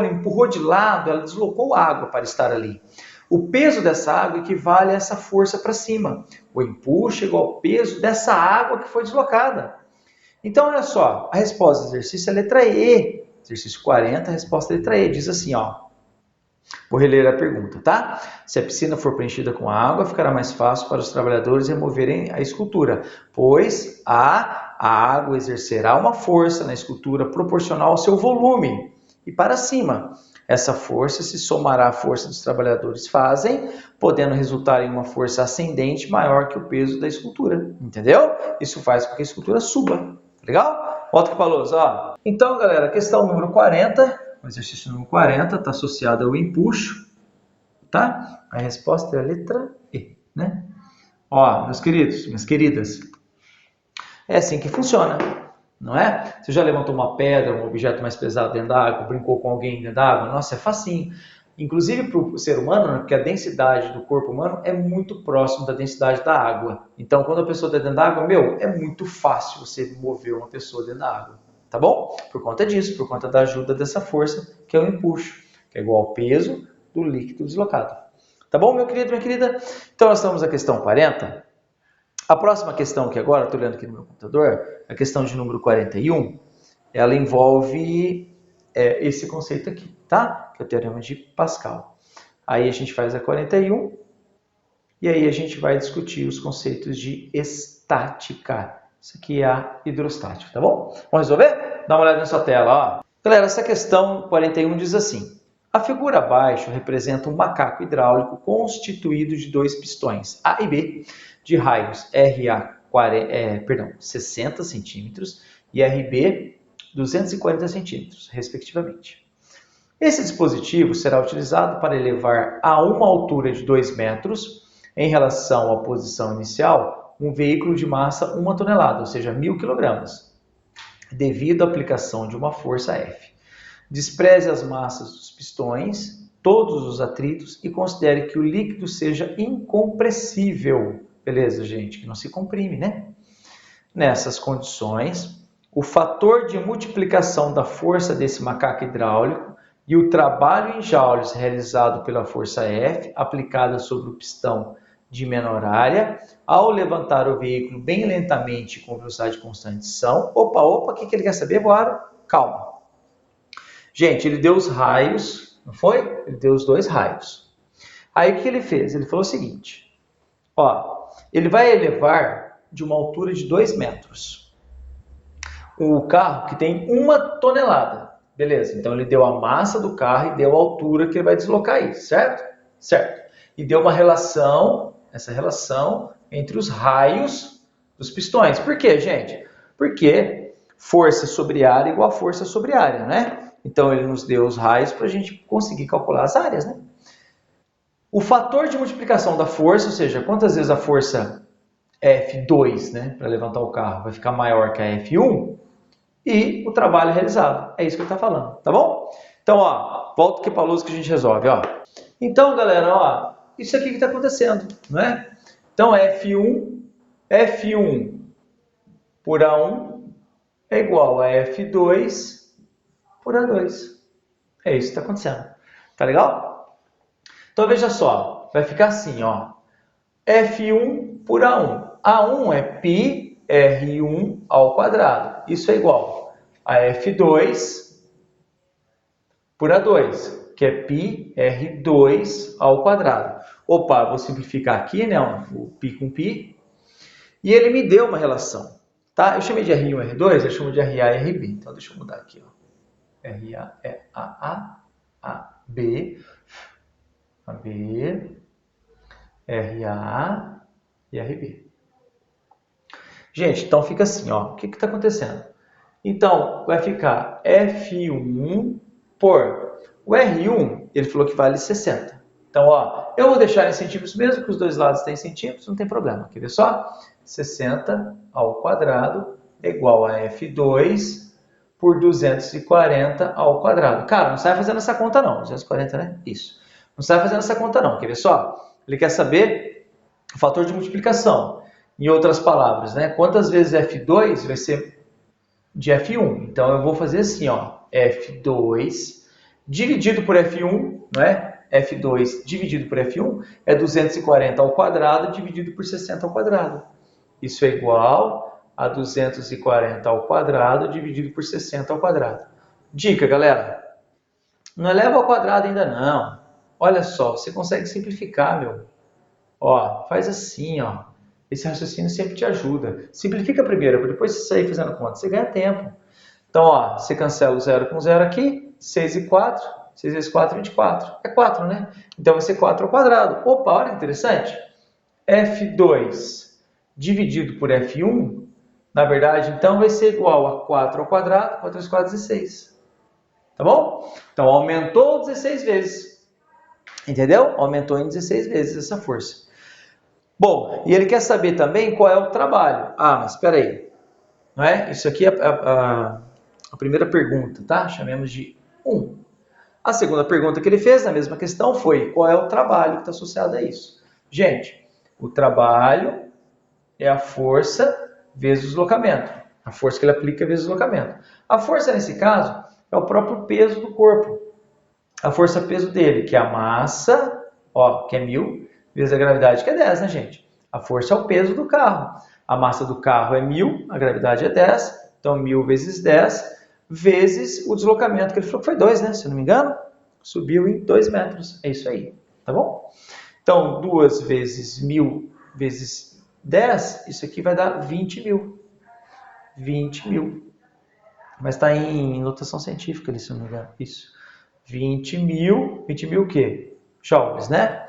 empurrou de lado, ela deslocou a água para estar ali. O peso dessa água equivale a essa força para cima. O empuxo é igual ao peso dessa água que foi deslocada. Então, olha só, a resposta do exercício é a letra E. Exercício 40, a resposta é a letra E. Diz assim, ó. Vou reler a pergunta, tá? Se a piscina for preenchida com água, ficará mais fácil para os trabalhadores removerem a escultura, pois a água exercerá uma força na escultura proporcional ao seu volume e para cima. Essa força se somará à força dos trabalhadores fazem, podendo resultar em uma força ascendente maior que o peso da escultura, entendeu? Isso faz com que a escultura suba, legal? Volta aqui para a lousa, ó. Então, galera, questão número 40, o exercício número 40 está associado ao empuxo, tá? A resposta é a letra E, né? Ó, meus queridos, minhas queridas, é assim que funciona, não é? Você já levantou uma pedra, um objeto mais pesado dentro da água, brincou com alguém dentro da água? Nossa, é facinho. Inclusive para o ser humano, né? Porque a densidade do corpo humano é muito próximo da densidade da água. Então, quando a pessoa está dentro da água, é muito fácil você mover uma pessoa dentro da água. Tá bom? Por conta disso, por conta da ajuda dessa força, que é o empuxo, que é igual ao peso do líquido deslocado. Tá bom, meu querido, minha querida? Então, nós estamos na questão 40. A próxima questão que agora, estou olhando aqui no meu computador, a questão de número 41, ela envolve esse conceito aqui, tá? Que é o Teorema de Pascal. Aí a gente faz a 41 e aí a gente vai discutir os conceitos de estática. Isso aqui é a hidrostática, tá bom? Vamos resolver? Dá uma olhada na sua tela, ó. Galera, essa questão 41 diz assim. A figura abaixo representa um macaco hidráulico constituído de 2 pistões, A e B, de raios RA 60 centímetros e RB 240 centímetros, respectivamente. Esse dispositivo será utilizado para elevar a uma altura de 2 metros, em relação à posição inicial, um veículo de massa 1 tonelada, ou seja, 1.000 kg, devido à aplicação de uma força F. Despreze as massas dos pistões, todos os atritos e considere que o líquido seja incompressível. Beleza, gente? Que não se comprime, né? Nessas condições, o fator de multiplicação da força desse macaco hidráulico e o trabalho em joules realizado pela força F aplicada sobre o pistão de menor área, ao levantar o veículo bem lentamente com velocidade constante são... Opa, o que ele quer saber, Boaro? Calma. Gente, ele deu os raios, não foi? Ele deu os dois raios. Aí o que ele fez? Ele falou o seguinte, ó, ele vai elevar de uma altura de 2 metros. O carro que tem 1 tonelada. Beleza, então ele deu a massa do carro e deu a altura que ele vai deslocar aí, certo? Certo. E deu uma relação, essa relação entre os raios dos pistões. Por quê, gente? Porque força sobre área igual a força sobre área, né? Então ele nos deu os raios para a gente conseguir calcular as áreas, né? O fator de multiplicação da força, ou seja, quantas vezes a força F2, né, para levantar o carro, vai ficar maior que a F1, e o trabalho realizado. É isso que ele está falando, tá bom? Então, ó, volta aqui para a luz que a gente resolve, ó. Então, galera, ó, isso aqui que está acontecendo, né? Então, F1 por A1 é igual a F2 por A2. É isso que está acontecendo. Tá legal? Então, veja só, vai ficar assim, ó. F1 por A1. A1 é π R1 ao quadrado. Isso é igual a F2 por A2, que é π R2 ao quadrado. Opa, vou simplificar aqui, né? O π com π. E ele me deu uma relação, tá? Eu chamei de R1 e R2, eu chamo de RA e RB. Então, deixa eu mudar aqui, ó. RA é AB, RA e RB. Gente, então fica assim, ó. O que está acontecendo? Então, vai ficar F1 por... O R1, ele falou que vale 60. Então, ó, eu vou deixar em centímetros mesmo, que os dois lados têm centímetros, não tem problema. Quer ver só? 60 ao quadrado é igual a F2 por 240 ao quadrado. Cara, não sai fazendo essa conta não. 240, né? Isso. Não sai fazendo essa conta não. Quer ver só? Ele quer saber o fator de multiplicação. Em outras palavras, né? Quantas vezes F2 vai ser de F1? Então, eu vou fazer assim, ó. F2 dividido por F1, né? F2 dividido por F1 é 240 ao quadrado dividido por 60 ao quadrado. Isso é igual a 240 ao quadrado dividido por 60 ao quadrado. Dica, galera. Não eleva ao quadrado ainda não. Olha só, você consegue simplificar, meu. Ó, faz assim, ó. Esse raciocínio sempre te ajuda. Simplifica primeiro, para depois você sair fazendo conta. Você ganha tempo. Então, ó, você cancela o 0 com 0 aqui. 6 e 4. 6 vezes 4, 24. É 4, né? Então, vai ser 4 ao quadrado. Opa, olha que interessante. F2 dividido por F1, na verdade, então, vai ser igual a 4 ao quadrado. 4 vezes 4, 16. Tá bom? Então, aumentou 16 vezes. Entendeu? Aumentou em 16 vezes essa força. Bom, e ele quer saber também qual é o trabalho. Ah, mas espera aí. Não é? Isso aqui é a primeira pergunta, tá? Chamemos de 1. A segunda pergunta que ele fez na mesma questão foi qual é o trabalho que está associado a isso. Gente, o trabalho é a força vezes o deslocamento. A força que ele aplica vezes o deslocamento. A força, nesse caso, é o próprio peso do corpo. A força-peso dele, que é a massa, ó, que é 1000, vezes a gravidade, que é 10, né, gente? A força é o peso do carro. A massa do carro é 1000, a gravidade é 10. Então, 1000 vezes 10, vezes o deslocamento, que ele falou que foi 2, né? Se eu não me engano, subiu em 2 metros. É isso aí, tá bom? Então, 2 vezes 1000 vezes 10, isso aqui vai dar 20 mil. 20 mil. Mas está em notação científica ali, se eu não me engano. Isso. 20 mil o quê? Joules, né?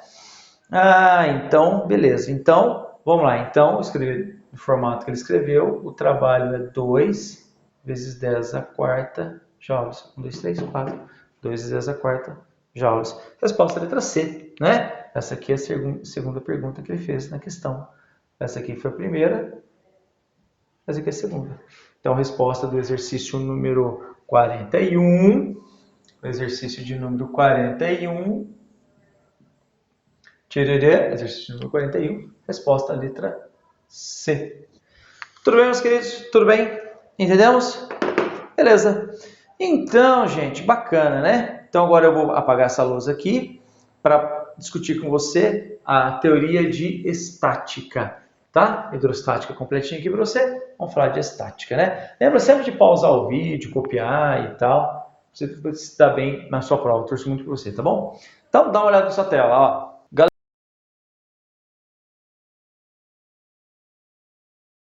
Ah, então, beleza. Então, vamos lá. Então, escrever no formato que ele escreveu, o trabalho é 2 vezes 10 a quarta joules. 1, 2, 3, 4. 2 vezes 10 a quarta joules. Resposta letra C, né? Essa aqui é a segunda pergunta que ele fez na questão. Essa aqui foi a primeira, essa aqui é a segunda. Então, resposta do exercício número 41. O exercício de número 41. Tchururê, exercício número 41. Resposta, letra C. Tudo bem, meus queridos? Tudo bem? Entendemos? Beleza. Então, gente, bacana, né? Então, agora eu vou apagar essa luz aqui para discutir com você a teoria de estática, tá? Hidrostática completinha aqui para você. Vamos falar de estática, né? Lembra sempre de pausar o vídeo, copiar e tal. você se dar bem na sua prova. Eu torço muito por você, tá bom? Então, dá uma olhada na sua tela, ó.